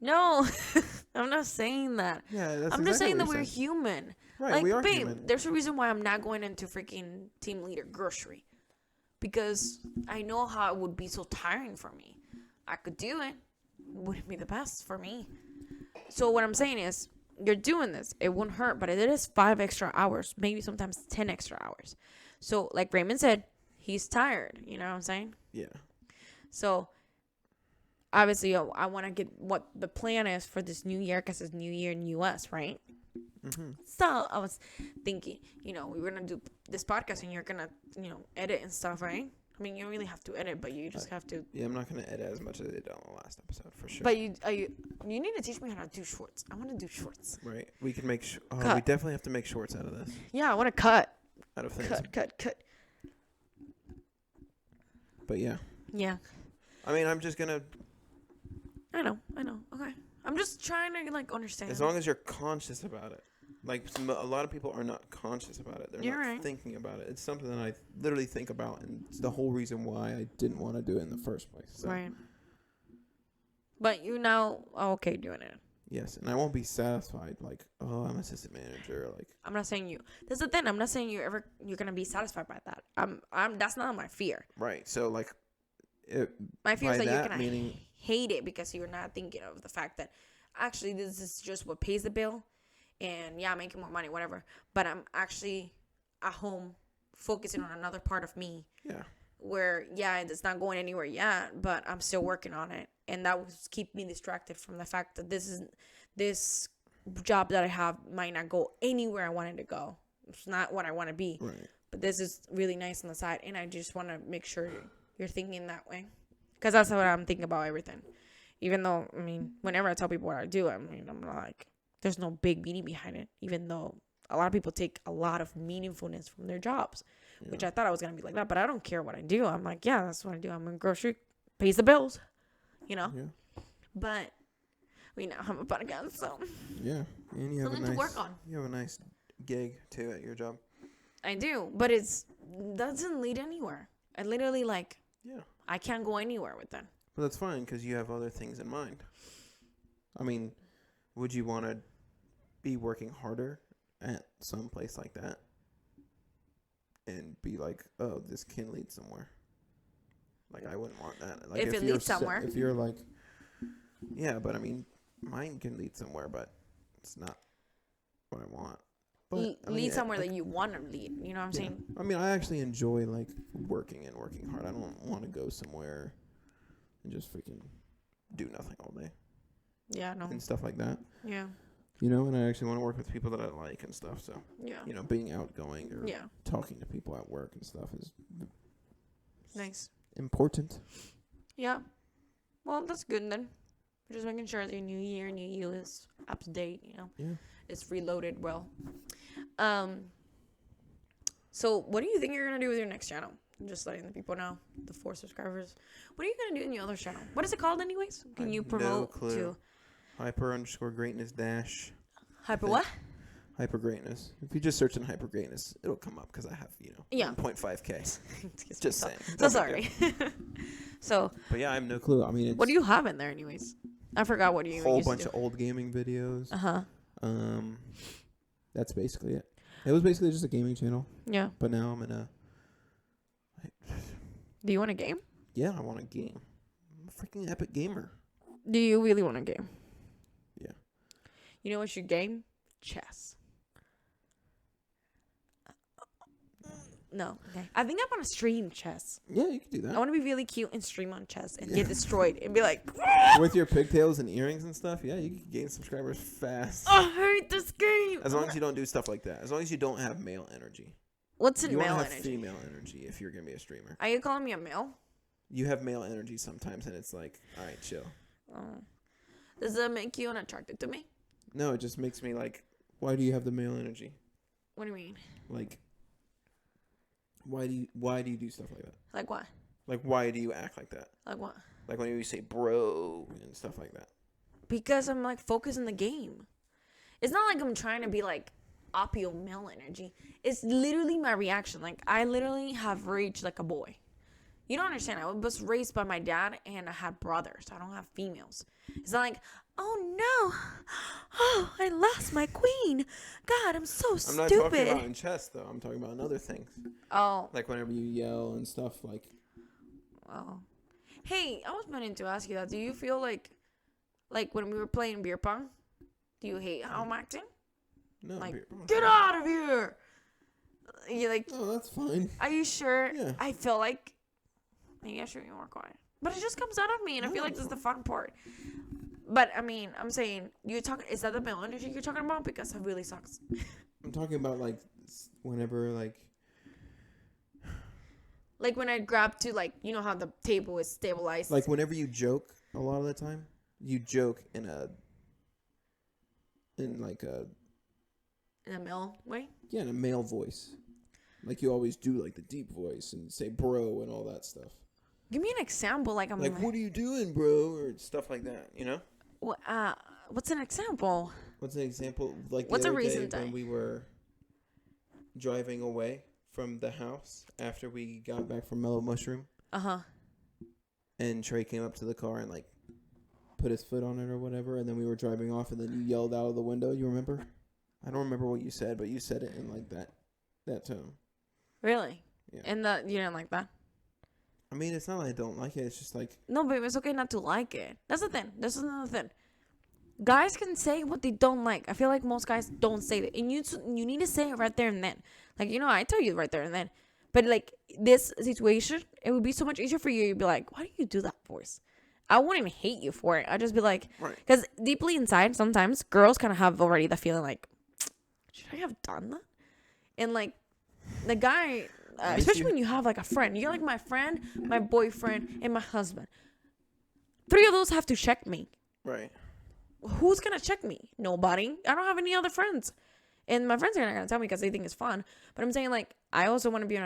No, I'm not saying that. Yeah, that's I'm just saying that we're human. Right, like, we are babe, human. there's a reason why I'm not going into freaking team leader grocery. Because I know how it would be so tiring for me. I could do it. Wouldn't be the best for me. So what I'm saying is, you're doing this. It won't hurt, but it is 5 extra hours. Maybe sometimes 10 extra hours. So like Raymond said, he's tired. You know what I'm saying? Yeah. So obviously, I want to get what the plan is for this new year, because it's new year in U.S., right? Mm-hmm. So I was thinking, we were going to do this podcast and you're going to, edit and stuff, right? I mean, you don't really have to edit, but you just have to. Yeah, I'm not going to edit as much as I did on the last episode, for sure. But you need to teach me how to do shorts. I want to do shorts. Right. We can make we Cut. definitely have to make shorts out of this. Yeah, I want to cut. Out of things. Cut. But yeah. Yeah. I mean, I'm just going to. I know. Okay. I'm just trying to, like, understand. As long as you're conscious about it. Like, a lot of people are not conscious about it. They're not thinking about it. It's something that I literally think about, and it's the whole reason why I didn't want to do it in the first place. So. Right. But you now are okay doing it. Yes, and I won't be satisfied. Like, oh, I'm assistant manager. Like, I'm not saying you. That's the thing. I'm not saying you're gonna be satisfied by that. I'm. That's not my fear. right. So, like, My fear is that you're gonna meaning, hate it because you're not thinking of the fact that actually this is just what pays the bill, and yeah, I'm making more money, whatever. But I'm actually at home focusing on another part of me. Yeah. Where it's not going anywhere yet, but I'm still working on it, and that will keep me distracted from the fact that this job that I have might not go anywhere I want it to go. It's not what I want to be. Right. But this is really nice on the side, and I just want to make sure you're thinking that way, because that's what I'm thinking about everything. Even though, I mean, whenever I tell people what I do, I mean, I'm like, there's no big meaning behind it, even though a lot of people take a lot of meaningfulness from their jobs, which I thought I was going to be like that, but I don't care what I do. I'm like, yeah, that's what I do. I'm in grocery, pays the bills, Yeah. But we now have a podcast, so. Yeah. And you have something to work on. You have a nice gig, too, at your job. I do, but doesn't lead anywhere. I literally, I can't go anywhere with that. Well, that's fine, because you have other things in mind. I mean, would you want to be working harder at some place like that and be like, oh, this can lead somewhere? Like, I wouldn't want that. Like, if it leads somewhere. If you're like, yeah, but I mean, mine can lead somewhere, but it's not what I want. But lead somewhere that you want to lead. You know what I'm saying? I mean, I actually enjoy, like, working hard. I don't want to go somewhere and just freaking do nothing all day. Yeah, no. And stuff like that. Yeah. And I actually want to work with people that I like and stuff. So, yeah. Being outgoing or Yeah. talking to people at work and stuff is Nice. important. Yeah. Well, that's good then. Just making sure the new year, new you is up to date, Yeah. It's reloaded well. So what do you think you're going to do with your next channel? Just letting the people know, the 4 subscribers. What are you going to do in your other channel? What is it called anyways? Can you promote no clue. to Hyper_greatness dash. Hyper what? Hyper greatness. If you just search in hyper greatness, it'll come up because I have, 1.5K. Just saying. So sorry. So. But yeah, I have no clue. I mean, what do you have in there anyways? I forgot what you. Whole bunch of old gaming videos. Uh-huh. That's basically it. It was basically just a gaming channel. Yeah. But now I'm in a. Do you want a game? Yeah, I want a game. I'm a freaking epic gamer. Do you really want a game? Yeah. You know what's your game? Chess. No. Okay. I think I want to stream chess. Yeah, you can do I that. want to be really cute and stream on chess and get destroyed and be like, With your pigtails and earrings and stuff, yeah, you can gain subscribers fast. I hate this game. As long as you don't do stuff like that. As long as you don't have male energy. What's in You want male to have energy? female energy if you're going to be a streamer. Are you calling me a male? You have male energy sometimes, and it's like, all right, chill. Oh. Does that make you unattracted to me? No, it just makes me like, why do you have the male energy? What do you mean? Like, why do you do stuff like that? Like what? Like, why do you act like that? Like what? Like when you say bro and stuff like that. Because I'm like focused on the game. It's not like I'm trying to be like opio male energy. It's literally my reaction. Like I literally have rage like a boy. You don't understand. I was raised by my dad and I had brothers. I don't have females. It's not like, oh no, oh I lost my queen. God, I'm so I'm stupid. not talking about in chess though. I'm talking about in other things. Oh. Like whenever you yell and stuff like. Oh. Hey, I was meaning to ask you that. Do you feel like when we were playing beer pong, do you hate how I'm acting? No. Like, get out of here! You're like, Oh, that's fine. are you sure? Yeah. I feel like maybe I should be more quiet. But it just comes out of me, and I feel like this is the fun part. But, I mean, I'm saying, is that the male energy you're talking about? Because it really sucks. I'm talking about like whenever like. Like when I grab to, like, you know how the table is stabilized? Like whenever you joke a lot of the time, you joke in a male way? in a male voice. Like you always do like the deep voice and say bro and all that stuff. Give me an example. Like, I'm Like, what are you doing, bro? Or stuff like that, you know? what's an example? What's an example? Like the What's a other recent day when day? we were driving away from the house after we got back from Mellow Mushroom. Uh-huh. And Trey came up to the car and like put his foot on it or whatever, and then we were driving off, and then you yelled out of the window. You remember? I don't remember what you said, but you said it in like that tone. Really? Yeah. And you didn't like that? I mean, it's not like I don't like it. It's just like No, babe, it's okay not to like it. That's the thing. This is another thing. Guys can say what they don't like. I feel like most guys don't say that. And you need to say it right there and then. Like, I tell you right there and then. But, like, this situation, it would be so much easier for you. You'd be like, why do you do that voice? I wouldn't hate you for it. I'd just be like, because deeply inside, sometimes girls kind of have already the feeling like, should I have done that? And, like, the guy, especially when you have, like, a friend. You're like my friend, my boyfriend, and my husband. 3 of those have to check me. right. Who's going to check me? Nobody. I don't have any other friends. And my friends are not going to tell me because they think it's fun. But I'm saying, like, I also want to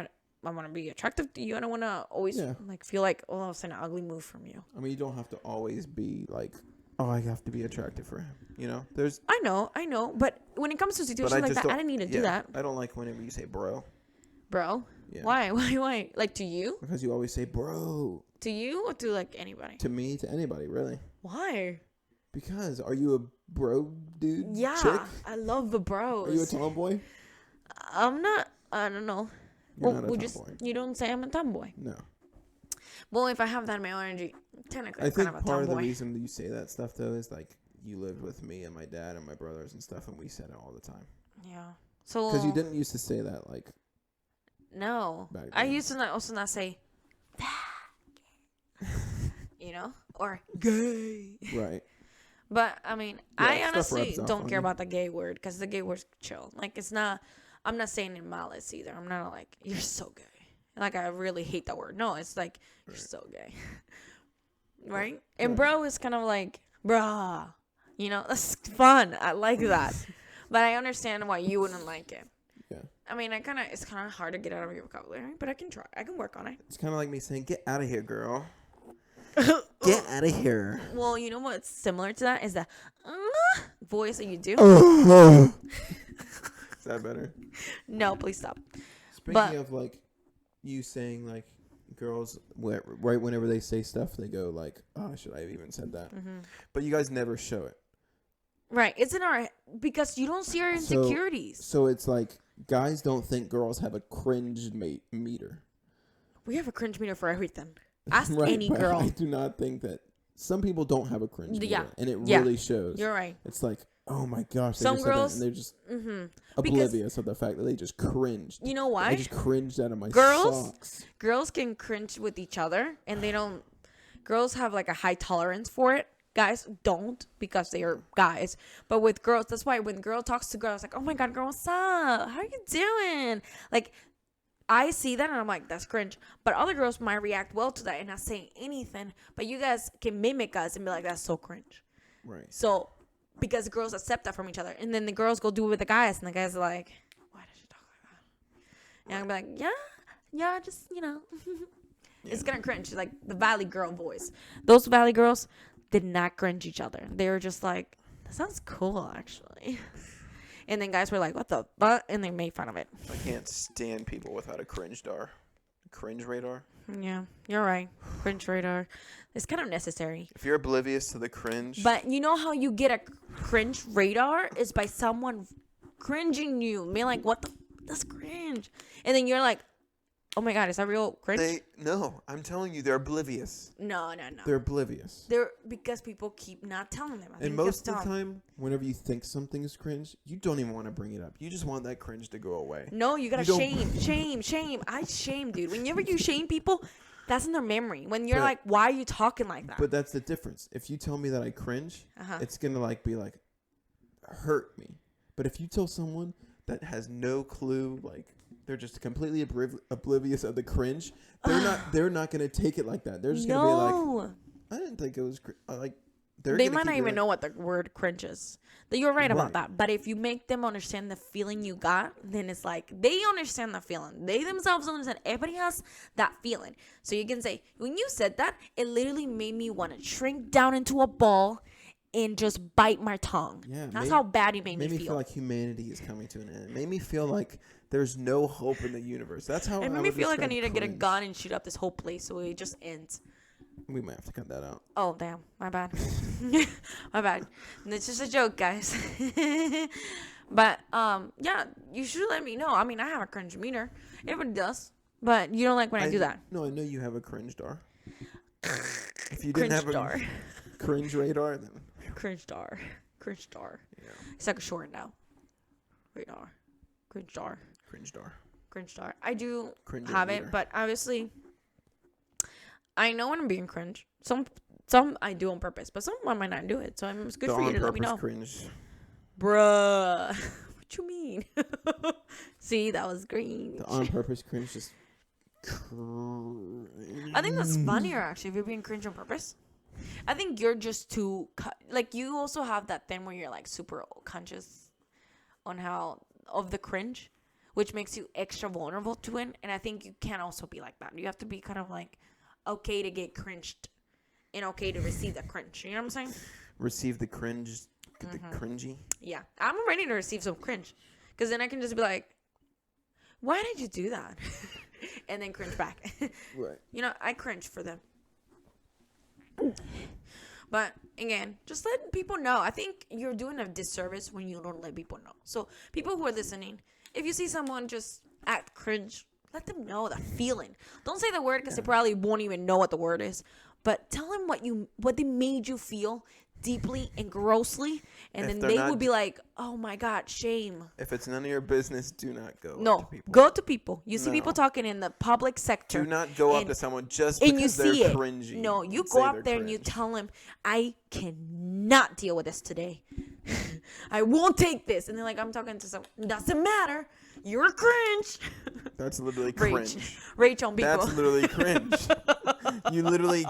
be attractive to you. I don't want to always, like, feel like, oh, it's an ugly move from you. I mean, you don't have to always be like, oh, I have to be attractive for him. You know? I know. But when it comes to situations like that, I didn't need to do that. I don't like whenever you say bro. Bro? Yeah. Why? Like, to you? Because you always say bro. To you or to, like, anybody? To me, to anybody, really. Why? Because are you a bro dude? Yeah. Chick? I love the bros. Are you a tomboy? I'm not. I don't know. You're not a tomboy. You don't say I'm a tomboy. No. Well, if I have that male energy, technically I I'm think kind of a part of the tomboy. reason that you say that stuff, though, is like you lived with me and my dad and my brothers and stuff, and we said it all the time. Yeah. So. Because you didn't used to say that, like. No. Back I then. used to also not say, or gay. Right. But, I mean, Yeah, I stuff honestly rubs off don't on care you. about the gay word because the gay word's chill. Like, I'm not saying in malice either. I'm not like, you're so gay. Like, I really hate that word. No, it's like, you're so gay. Right? And bro is kind of like, brah. That's fun. I like that. But I understand why you wouldn't like it. Yeah. I mean, it's kind of hard to get out of your vocabulary, but I can try. I can work on it. It's kind of like me saying, get out of here, girl. Get out of here. Well, you know what's similar to that is the voice that you do. Is that better? No, please stop. Speaking of, like, you saying, like, girls, right whenever they say stuff, they go, like, oh, should I have even said that? Mm-hmm. But you guys never show it. Right. It's in our... Because you don't see our insecurities. So it's like, guys don't think girls have a cringe meter. We have a cringe meter for everything. Ask Right, any but girl. I do not think that... Some people don't have a cringe meter. Yeah. And it really shows. You're right. It's like, Oh my gosh! They Some just said that girls, and they're just mm-hmm. oblivious of the fact that they just cringed. You know why? I just cringed out of my Girls, socks. girls can cringe with each other, and they don't. Girls have like a high tolerance for it. Guys don't, because they are guys. But with girls, that's why when girl talks to girls, like, oh my god, girl, what's up? How are you doing? Like, I see that and I'm like, that's cringe. But other girls might react well to that and not say anything. But you guys can mimic us and be like, that's so cringe. Right. So, because girls accept that from each other. And then the girls go do it with the guys. And the guys are like, why did she talk like that? And I'm like, yeah, just, It's gonna cringe. Like the Valley girl voice. Those Valley girls did not cringe each other. They were just like, that sounds cool, actually. And then guys were like, what the fuck? And they made fun of it. I can't stand people without a CringeDar. Cringe radar. Yeah, you're right. Cringe radar. It's kind of necessary. If you're oblivious to the cringe. But you know how you get a cringe radar is by someone cringing you. Being like, what the? That's cringe. And then you're like, oh my god, is that real cringe? No, I'm telling you, they're oblivious. No. They're oblivious. They're because people keep not telling them. And most of the time, whenever you think something is cringe, you don't even want to bring it up. You just want that cringe to go away. No, you gotta shame. I shame, dude. Whenever you shame people, that's in their memory. When you're like, why are you talking like that? But that's the difference. If you tell me that I cringe, it's gonna be hurt me. But if you tell someone that has no clue, they're just completely oblivious of the cringe, they're not gonna take it like that. They're just gonna be like, I didn't think it was they might not even know what the word cringe is. You're right about that. But if you make them understand the feeling you got, then it's like they understand the feeling. They themselves understand. Everybody has that feeling. So you can say, when you said that, it literally made me want to shrink down into a ball and just bite my tongue. Yeah, that's how bad it made me feel. Made me feel like humanity is coming to an end. It made me feel like there's no hope in the universe. That's how it made me feel like I need to get a gun and shoot up this whole place so it just ends. We might have to cut that out. Oh, damn. My bad. My bad. It's just a joke, guys. But, yeah, you should let me know. I mean, I have a cringe meter. Everybody does. But you don't like when I do that. No, I know you have a CringeDar. If you didn't have a cringe radar, then... CringeDar. Yeah. It's like a short now. Radar. CringeDar. I do have it, but obviously... I know when I'm being cringe. Some I do on purpose, but some I might not do it. So it's good for you to let me know. Cringe. Bruh. What you mean? See, that was green. The on purpose cringe just I think that's funnier, actually, if you're being cringe on purpose. I think you're just too... you also have that thing where you're, super conscious on of the cringe, which makes you extra vulnerable to it. And I think you can also be like that. You have to be kind of okay to get cringed and okay to receive the cringe. You know what I'm saying? Receive the cringe, the cringy. Yeah. I'm ready to receive some cringe. Because then I can just be like, why did you do that? And then cringe back. Right. I cringe for them. But again, just let people know. I think you're doing a disservice when you don't let people know. So people who are listening, if you see someone just act cringe, let them know that feeling. Don't say the word because they probably won't even know what the word is. But tell them what they made you feel deeply and grossly, and then they would be like, "Oh my God, shame." If it's none of your business, do not go. No, up to people. go to people. You see people talking in the public sector. Do not go up to someone just because they're cringy. No, you go up there and you tell them, "I cannot deal with this today. I won't take this." And they're like, "I'm talking to someone. Doesn't matter. You're cringe." That's literally cringe. Rage on people. That's literally cringe. You literally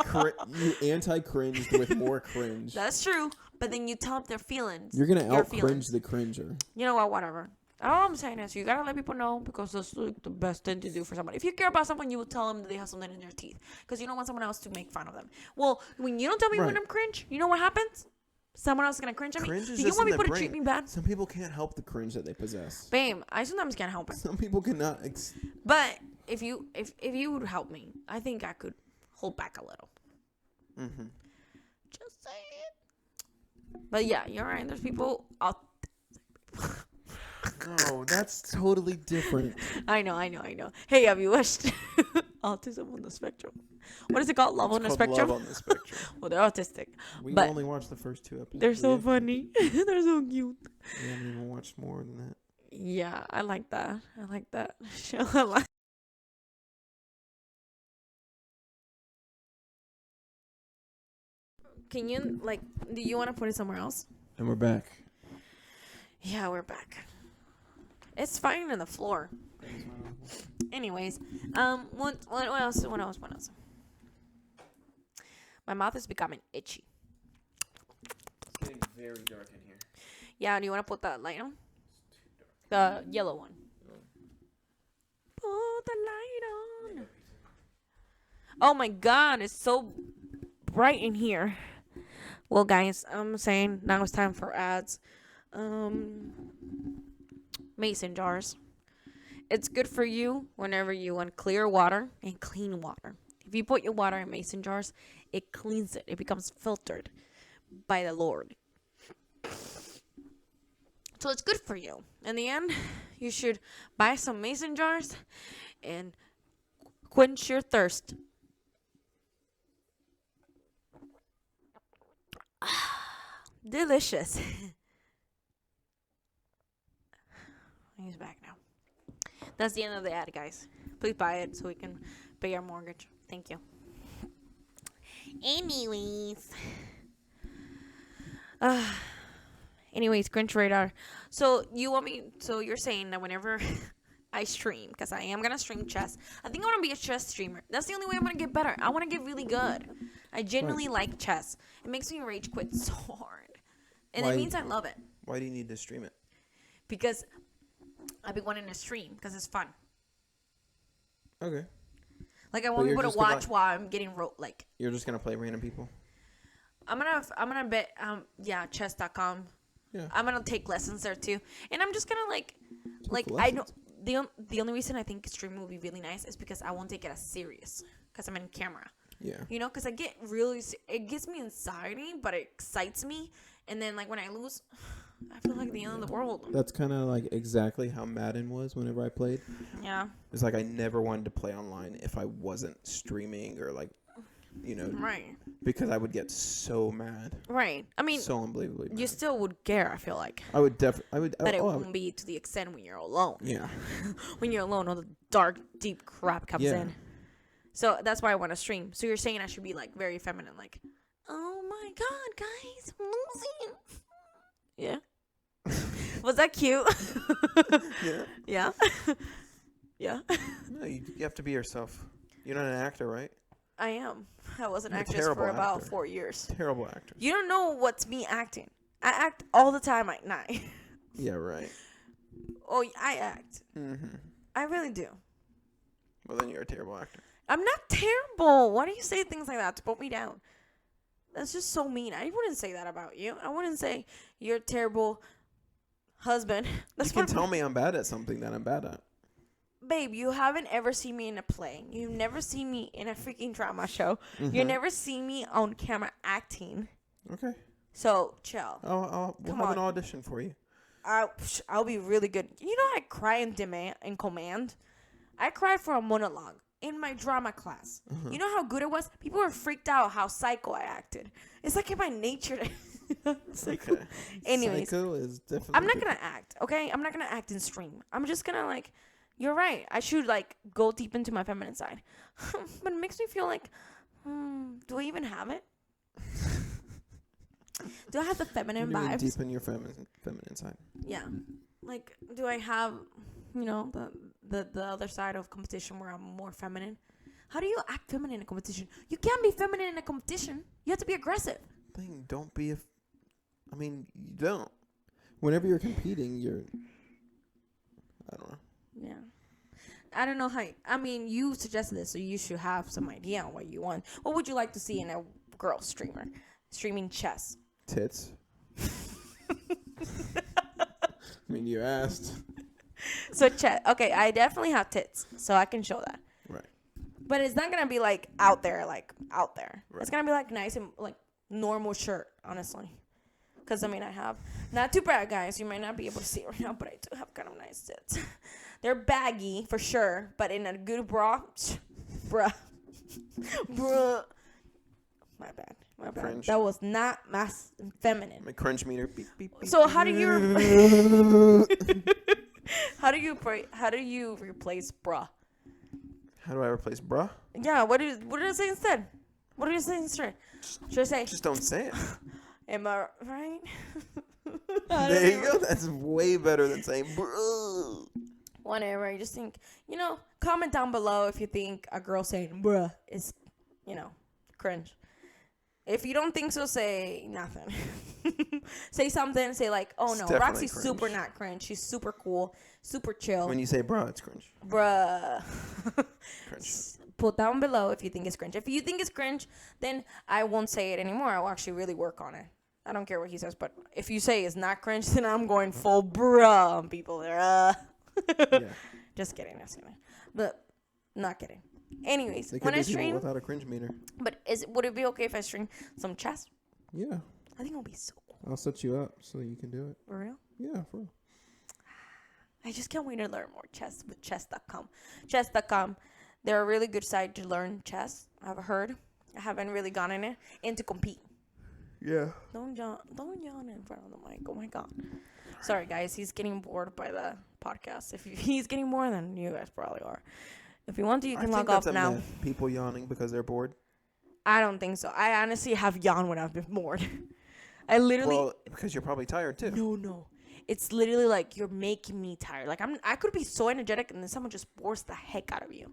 you anti-cringed with more cringe. That's true. But then you tell them their feelings. You're gonna out-cringe the cringer. You know what? Whatever. All I'm saying is you gotta let people know, because that's the best thing to do for somebody. If you care about someone, you will tell them that they have something in their teeth, because you don't want someone else to make fun of them. Well, when you don't tell me when I'm cringe, you know what happens? Someone else is gonna cringe at me. Do you want people to treat me bad? Some people can't help the cringe that they possess. Bam! I sometimes can't help it. Some people cannot. But if you would help me, I think I could hold back a little. Mm-hmm. Just say it. But yeah, you're right. There's people out. Oh, that's totally different. I know. Hey, have you watched autism on the spectrum. What is it called? Love It's on the called spectrum? Love on the Spectrum. Well, they're autistic. We But only watched the first 2 episodes. they're so funny. They're so cute. We haven't even watched more than that. Yeah, I like that. I like that show a lot. Can you, like, do you want to put it somewhere else? And we're back. Yeah, we're back. It's fine on the floor. Anyways, what else? What else? My mouth is becoming itchy. It's getting very dark in here. Yeah, do you want to put that light on? The yellow one. Put the light on. Oh my god, it's so bright in here. Well, guys, I'm saying now it's time for ads. Mason jars. It's good for you whenever you want clear water and clean water. If you put your water in mason jars, it cleans it. It becomes filtered by the Lord. So it's good for you. In the end, you should buy some mason jars and quench your thirst. Delicious. He's back now. That's the end of the ad, guys. Please buy it so we can pay our mortgage. Thank you. Anyways, CringeDar. So you're saying that whenever I stream, because I am gonna stream chess. I think I want to be a chess streamer. That's the only way I'm gonna get better. I want to get really good. I genuinely like chess. It makes me rage quit so hard, and it means I love it. Why do you need to stream it? Because I've been wanting to stream because it's fun. Okay. Like I want people to watch while I'm getting like. You're just gonna play random people. I'm gonna bet chess.com. Yeah. I'm gonna take lessons there too, and I'm just gonna like lessons. I know the only reason I think streaming will be really nice is because I won't take it as serious because I'm in camera. Yeah. You know, because I get really it gives me anxiety, but it excites me, and then like when I lose, I feel like the end of the world. That's kind of like exactly how Madden was whenever I played. Yeah. It's like I never wanted to play online if I wasn't streaming or like, you know, right. Because I would get so mad. Right. I mean, so unbelievably mad. You still would care, I feel like. I would definitely. But it won't be to the extent when you're alone. Yeah. When you're alone, all the dark, deep crap comes in. So that's why I want to stream. So you're saying I should be like very feminine, like, oh my god, guys, I'm losing. Yeah. Was that cute? Yeah. Yeah. Yeah. No, you have to be yourself. You're not an actor, right? I am. I was an You're actress for about 4 years. Terrible actor. You don't know what's me acting. I act all the time at night. Yeah, right. Oh, I act. Mm-hmm. I really do. Well, then you're a terrible actor. I'm not terrible. Why do you say things like that to put me down? That's just so mean. I wouldn't say that about you. I wouldn't say you're a terrible husband. You can tell me I'm bad at something that I'm bad at. Babe, you haven't ever seen me in a play. You've never seen me in a freaking drama show. Mm-hmm. You never seen me on camera acting. Okay. So, chill. We'll have an audition for you. I'll be really good. You know I cry in command? I cried for a monologue in my drama class. Uh-huh. You know how good it was? People were freaked out how psycho I acted. It's like in my nature. Psycho. Okay. Anyways, Psycho is definitely I'm not going to act, okay? I'm not going to act and stream. I'm just going to like, you're right. I should like go deep into my feminine side. But it makes me feel like, do I even have it? Do I have the feminine vibes? Deep in your feminine side. Yeah. Like, do I have, you know, the other side of competition where I'm more feminine? How do you act feminine in a competition? You can't be feminine in a competition. You have to be aggressive. Don't be I mean, you don't. Whenever you're competing, I don't know. Yeah. I don't know how. I mean, you suggested this, so you should have some idea on what you want. What would you like to see in a girl streamer streaming chess? Tits. I mean, you asked. So chess. Okay, I definitely have tits, so I can show that. Right. But it's not gonna be like out there. Right. It's gonna be like nice and like normal shirt, honestly. Because I mean, I have not too bad, guys. You might not be able to see it right now, but I do have kind of nice tits. They're baggy for sure, but in a good bra, bruh. Bruh. My bad. Cringe. That was not feminine. My cringe meter. Beep, beep, beep. So how do you how do you replace bruh? How do I replace bruh? Yeah, what do I say instead? What do you say instead? Should I say Just don't say it. am I right? There you go. That's way better than saying bruh. Whatever. I just think, comment down below if you think a girl saying bruh is, cringe. If you don't think so, say nothing. Say something. Say like, oh no, Roxy's cringe. super not cringe. She's super cool, super chill. When you say bruh, it's cringe. Bruh. Cringe. Put down below if you think it's cringe. If you think it's cringe, then I won't say it anymore. I will actually really work on it. I don't care what he says, but if you say it's not cringe, then I'm going full bruh on people there. Yeah. Just kidding. But not kidding. Anyways, They could when be I people stream, without a cringe meter. but would it be okay if I stream some chess? Yeah. I think it would be so cool. I'll set you up so you can do it. For real? Yeah, for real. I just can't wait to learn more chess with chess.com. Chess.com, they're a really good site to learn chess. I've heard. I haven't really gone in it and to compete. Yeah. Don't yawn in front of the mic. Oh my god. Sorry guys, he's getting bored by the podcast. If he's getting more than you guys probably are. If you want to, you can log off now. People yawning because they're bored. I don't think so. I honestly have yawned when I've been bored. I literally. Well, because you're probably tired too. No. It's literally like you're making me tired. Like I could be so energetic and then someone just bores the heck out of you.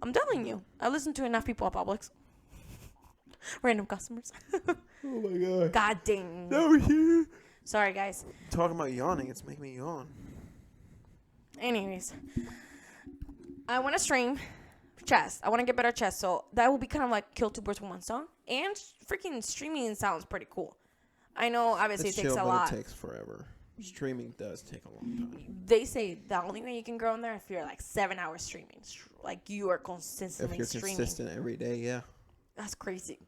I'm telling you. I listen to enough people at Publix. Random customers. Oh my god. God dang. No, Sorry guys. Talking about yawning, it's making me yawn. Anyways, I want to stream chess. I want to get better at chess. So that will be kind of like kill two birds with one stone. And freaking streaming sounds pretty cool. I know obviously It's it takes chill, a but lot. It takes forever. Streaming does take a long time. They say the only way you can grow in there if you're like 7 hours streaming. Like you are consistently If you're streaming. consistent every day, yeah. That's crazy.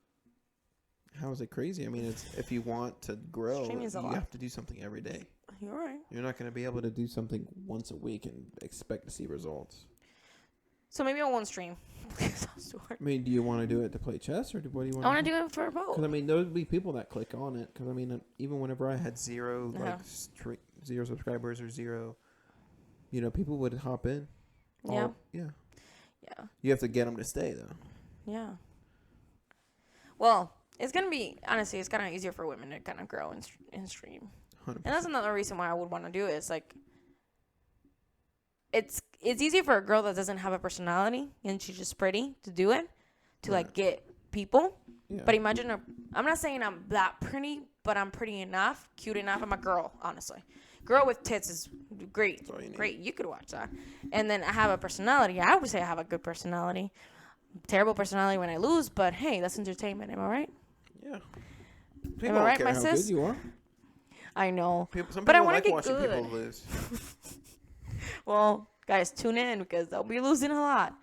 How is it crazy? I mean, it's if you want to grow, Streaming's a you lot. have to do something every day. You're right. You're not going to be able to do something once a week and expect to see results. So maybe I won't stream. Because I'm so hard. I mean, do you want to do it to play chess, or what do you want? I want to do it for both. Because I mean, there would be people that click on it. Because I mean, even whenever I had zero subscribers or zero, people would hop in. Yeah. Yeah. Yeah. You have to get them to stay though. Yeah. Well, it's going to be, honestly, it's kind of easier for women to kind of grow and stream. 100%. And that's another reason why I would want to do it. It's like, it's easier for a girl that doesn't have a personality and she's just pretty to do it, to like get people. Yeah. But imagine I'm not saying I'm that pretty, but I'm pretty enough, cute enough. I'm a girl, honestly. Girl with tits is great. That's all you need. Great. You could watch that. And then I have a personality. I would say I have a good personality. Terrible personality when I lose, but hey, that's entertainment. Am I right? Yeah. Am People I don't right, care my how sis? good you are. I know. Some But I people wanna like get watching good. people lose. Well, guys, tune in because I'll be losing a lot.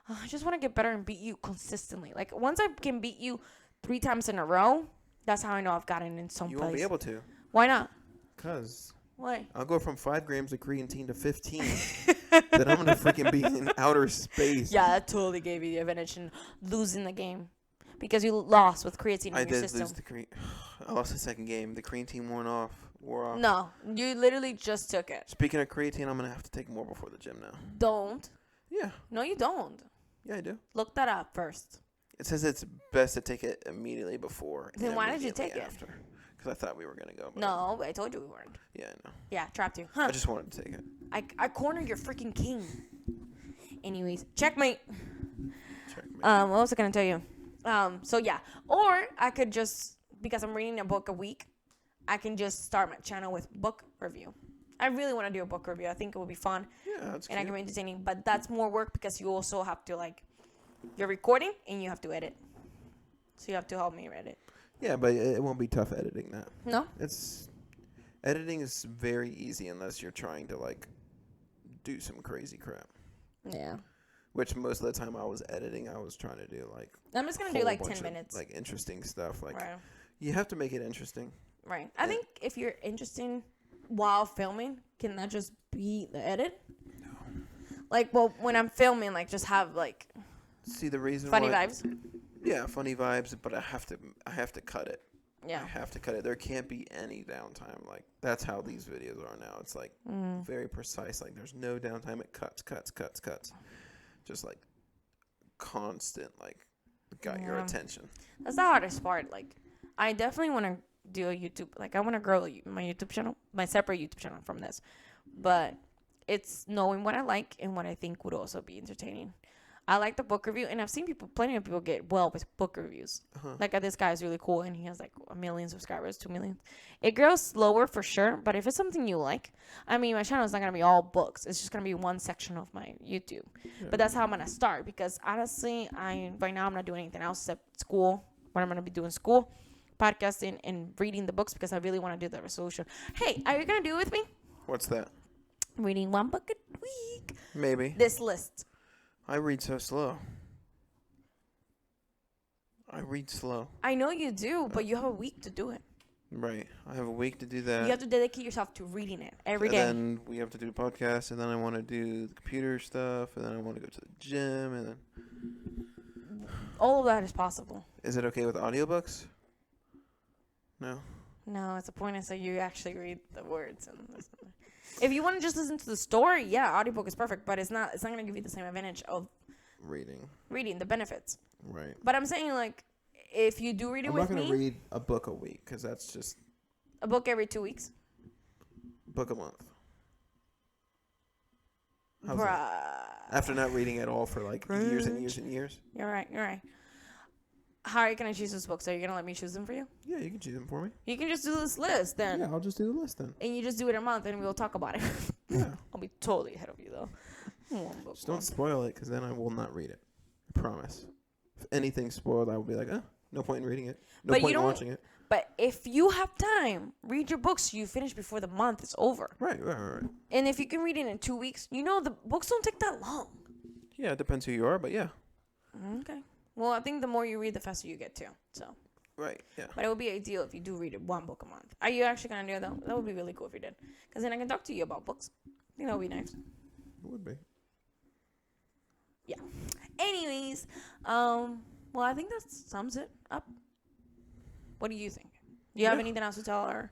I just want to get better and beat you consistently. Like, once I can beat you 3 times in a row, that's how I know I've gotten in some You place. won't be able to. Why not? Because Why? I'll go from 5 grams of creatine to 15. Then I'm going to freaking be in outer space. Yeah, that totally gave you the advantage in losing the game. Because you lost with creatine in I your did system. lose the I lost the second game. The creatine wore off. No, you literally just took it. Speaking of creatine, I'm going to have to take more before the gym now. Don't. Yeah. No, you don't. Yeah, I do. Look that up first. It says it's best to take it immediately before. Then and why did you immediately take it? after. Because I thought we were going to go. But No, I told you we weren't. Yeah, I know. Yeah, trapped you. Huh. I just wanted to take it. I cornered your freaking king. Anyways, checkmate. Checkmate. What was I gonna tell you? So yeah, or I could just, because I'm reading a book a week, I can just start my channel with book review. I really want to do a book review. I think it would be fun. Yeah, that's And I cute. can be entertaining, but that's more work because you also have to you're recording and you have to edit. So you have to help me edit. Yeah, but it won't be tough editing that. No? Editing is very easy unless you're trying to do some crazy crap. Yeah. Which most of the time I was editing, I was trying to do I'm just gonna do 10 minutes. Interesting stuff. Right. You have to make it interesting. Right. I think if you're interesting while filming, can that just be the edit? No. When I'm filming, just have See, the reason Funny why, vibes. yeah, funny vibes, but I have to cut it. Yeah. I have to cut it. There can't be any downtime. Like, that's how these videos are now. It's like very precise. Like, there's no downtime. It cuts. Just like constant, like, got your attention. That's the hardest part. Like, I definitely want to do a YouTube. Like, I want to grow my YouTube channel, my separate YouTube channel from this. But it's knowing what I like and what I think would also be entertaining. I like the book review, and I've seen plenty of people get well with book reviews. Like, this guy is really cool, and he has like 1 million subscribers, 2 million. It grows slower for sure, but if it's something you like, I mean, my channel is not gonna be all books. It's just gonna be one section of my YouTube. Yeah. But that's how I'm gonna start, because honestly, right now I'm not doing anything else except school. What I'm gonna be doing school, podcasting, and reading the books, because I really want to do the resolution. Hey, are you gonna do it with me? What's that? Reading 1 book a week. Maybe. This list. I read so slow. I read slow. I know you do, but you have a week to do it. Right. I have a week to do that. You have to dedicate yourself to reading it every day. And then we have to do podcasts, and then I want to do the computer stuff, and then I want to go to the gym, and then... All of that is possible. Is it okay with audiobooks? No. No, it's the point is that you actually read the words. And if you want to just listen to the story, yeah, audiobook is perfect, but it's not going to give you the same advantage of reading the benefits. Right. But I'm saying, like, if you do read it with me... I'm not going to read a book a week, because that's just... A book every 2 weeks? Book a month. How's that? After not reading at all for, like, years and years and years. You're right. How are you going to choose those books? Are you going to let me choose them for you? Yeah, you can choose them for me. You can just do this list, then. Yeah, I'll just do the list, then. And you just do it a month, and we'll talk about it. Yeah. I'll be totally ahead of you, though. Just don't spoil it, because then I will not read it. I promise. If anything's spoiled, I will be like, no point in reading it. No point in watching it. But if you have time, read your books so you finish before the month is over. Right. And if you can read it in 2 weeks, the books don't take that long. Yeah, it depends who you are, but yeah. Okay. Well, I think the more you read, the faster you get to. So. Right, yeah. But it would be ideal if you do read it 1 book a month. Are you actually going to do it, though? That would be really cool if you did. Because then I can talk to you about books. I think that would be nice. It would be. Yeah. Anyways, well, I think that sums it up. What do you think? Do you have anything else to tell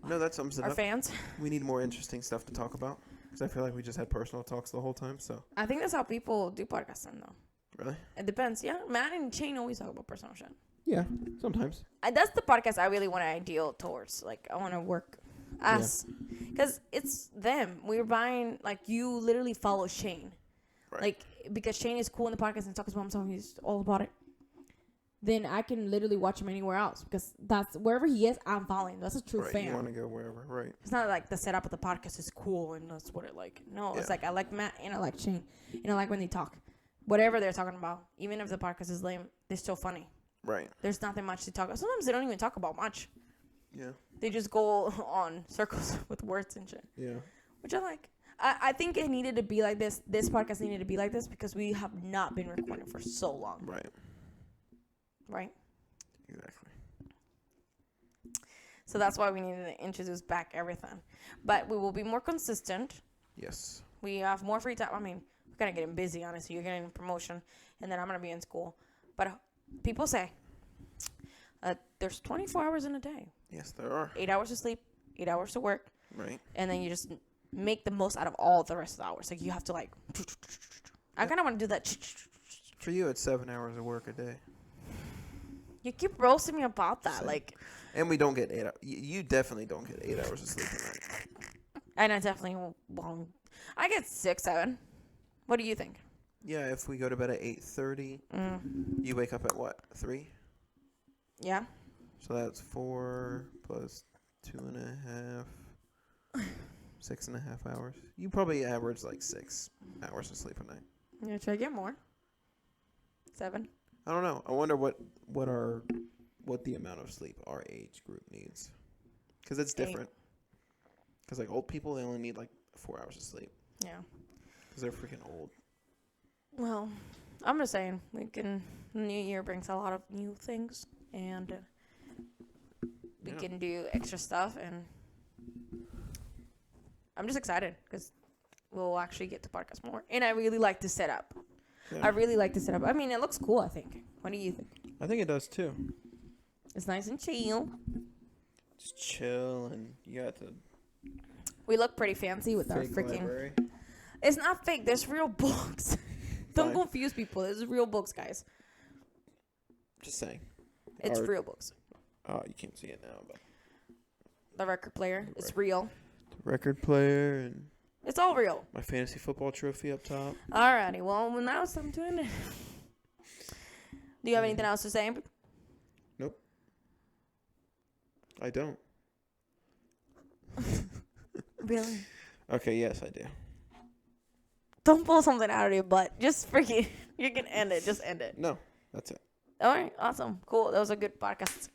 No, that sums it our up. fans? We need more interesting stuff to talk about, because I feel like we just had personal talks the whole time, so. I think that's how people do podcasting, though. Really? It depends. Yeah, Matt and Shane always talk about personal shit. Yeah, sometimes. That's the podcast I really want to ideal towards. Like, I want to work us. Because it's them. We're buying, like, you literally follow Shane. Right. Like, because Shane is cool in the podcast and talks about himself, he's all about it. Then I can literally watch him anywhere else. Because that's, wherever he is, I'm following. That's a true fan. You want to go wherever, right. It's not like the setup of the podcast is cool and that's what I like. No, it's like I like Matt and I like Shane. And I like when they talk. Whatever they're talking about, even if the podcast is lame, they're still funny. Right. There's nothing much to talk about. Sometimes they don't even talk about much. Yeah. They just go on circles with words and shit. Yeah. Which I like. I think it needed to be like this. This podcast needed to be like this because we have not been recording for so long. Right. Right? Exactly. So that's why we needed to introduce back everything. But we will be more consistent. Yes. We have more free time. I mean, we're kind of getting busy, honestly. You're getting a promotion, and then I'm going to be in school. But people say there's 24 hours in a day. Yes, there are. 8 hours to sleep, 8 hours to work. Right. And then you just make the most out of all the rest of the hours. Like, you have to, like... I kind of want to do that. For you, it's 7 hours of work a day. You keep roasting me about that. Same. Like... And we don't get 8 hours. You definitely don't get 8 hours of sleep a night. And I definitely won't. I get 6, 7. What do you think? Yeah, if we go to bed at 8:30, you wake up at what? 3? Yeah. So that's 4 plus 2.5, 6.5 hours. You probably average like 6 hours of sleep a night. Yeah, try to get more. 7. I don't know. I wonder what the amount of sleep our age group needs, because it's different. Because like old people, they only need like 4 hours of sleep. Yeah. Because they're freaking old. Well, I'm just saying, New Year brings a lot of new things, and we can do extra stuff, and I'm just excited because we'll actually get to podcast more. And I really like the setup. Yeah. I really like the setup. I mean, it looks cool, I think. What do you think? I think it does too. It's nice and chill. Just chill, and you got the We look pretty fancy with our fake freaking... library. It's not fake. There's real books. Don't Fine. confuse people. There's real books, guys. Just saying. It's Our- real books. Oh, you can't see it now, but The record player. It's real. the record player and It's all real. my fantasy football trophy up top. Alrighty. Well, now it's time to end it. Do you have anything else to say? Nope. I don't. Really? Okay, yes, I do. Don't pull something out of your butt. Just freaking... You can end it. Just end it. No, that's it. All right. Awesome. Cool. That was a good podcast.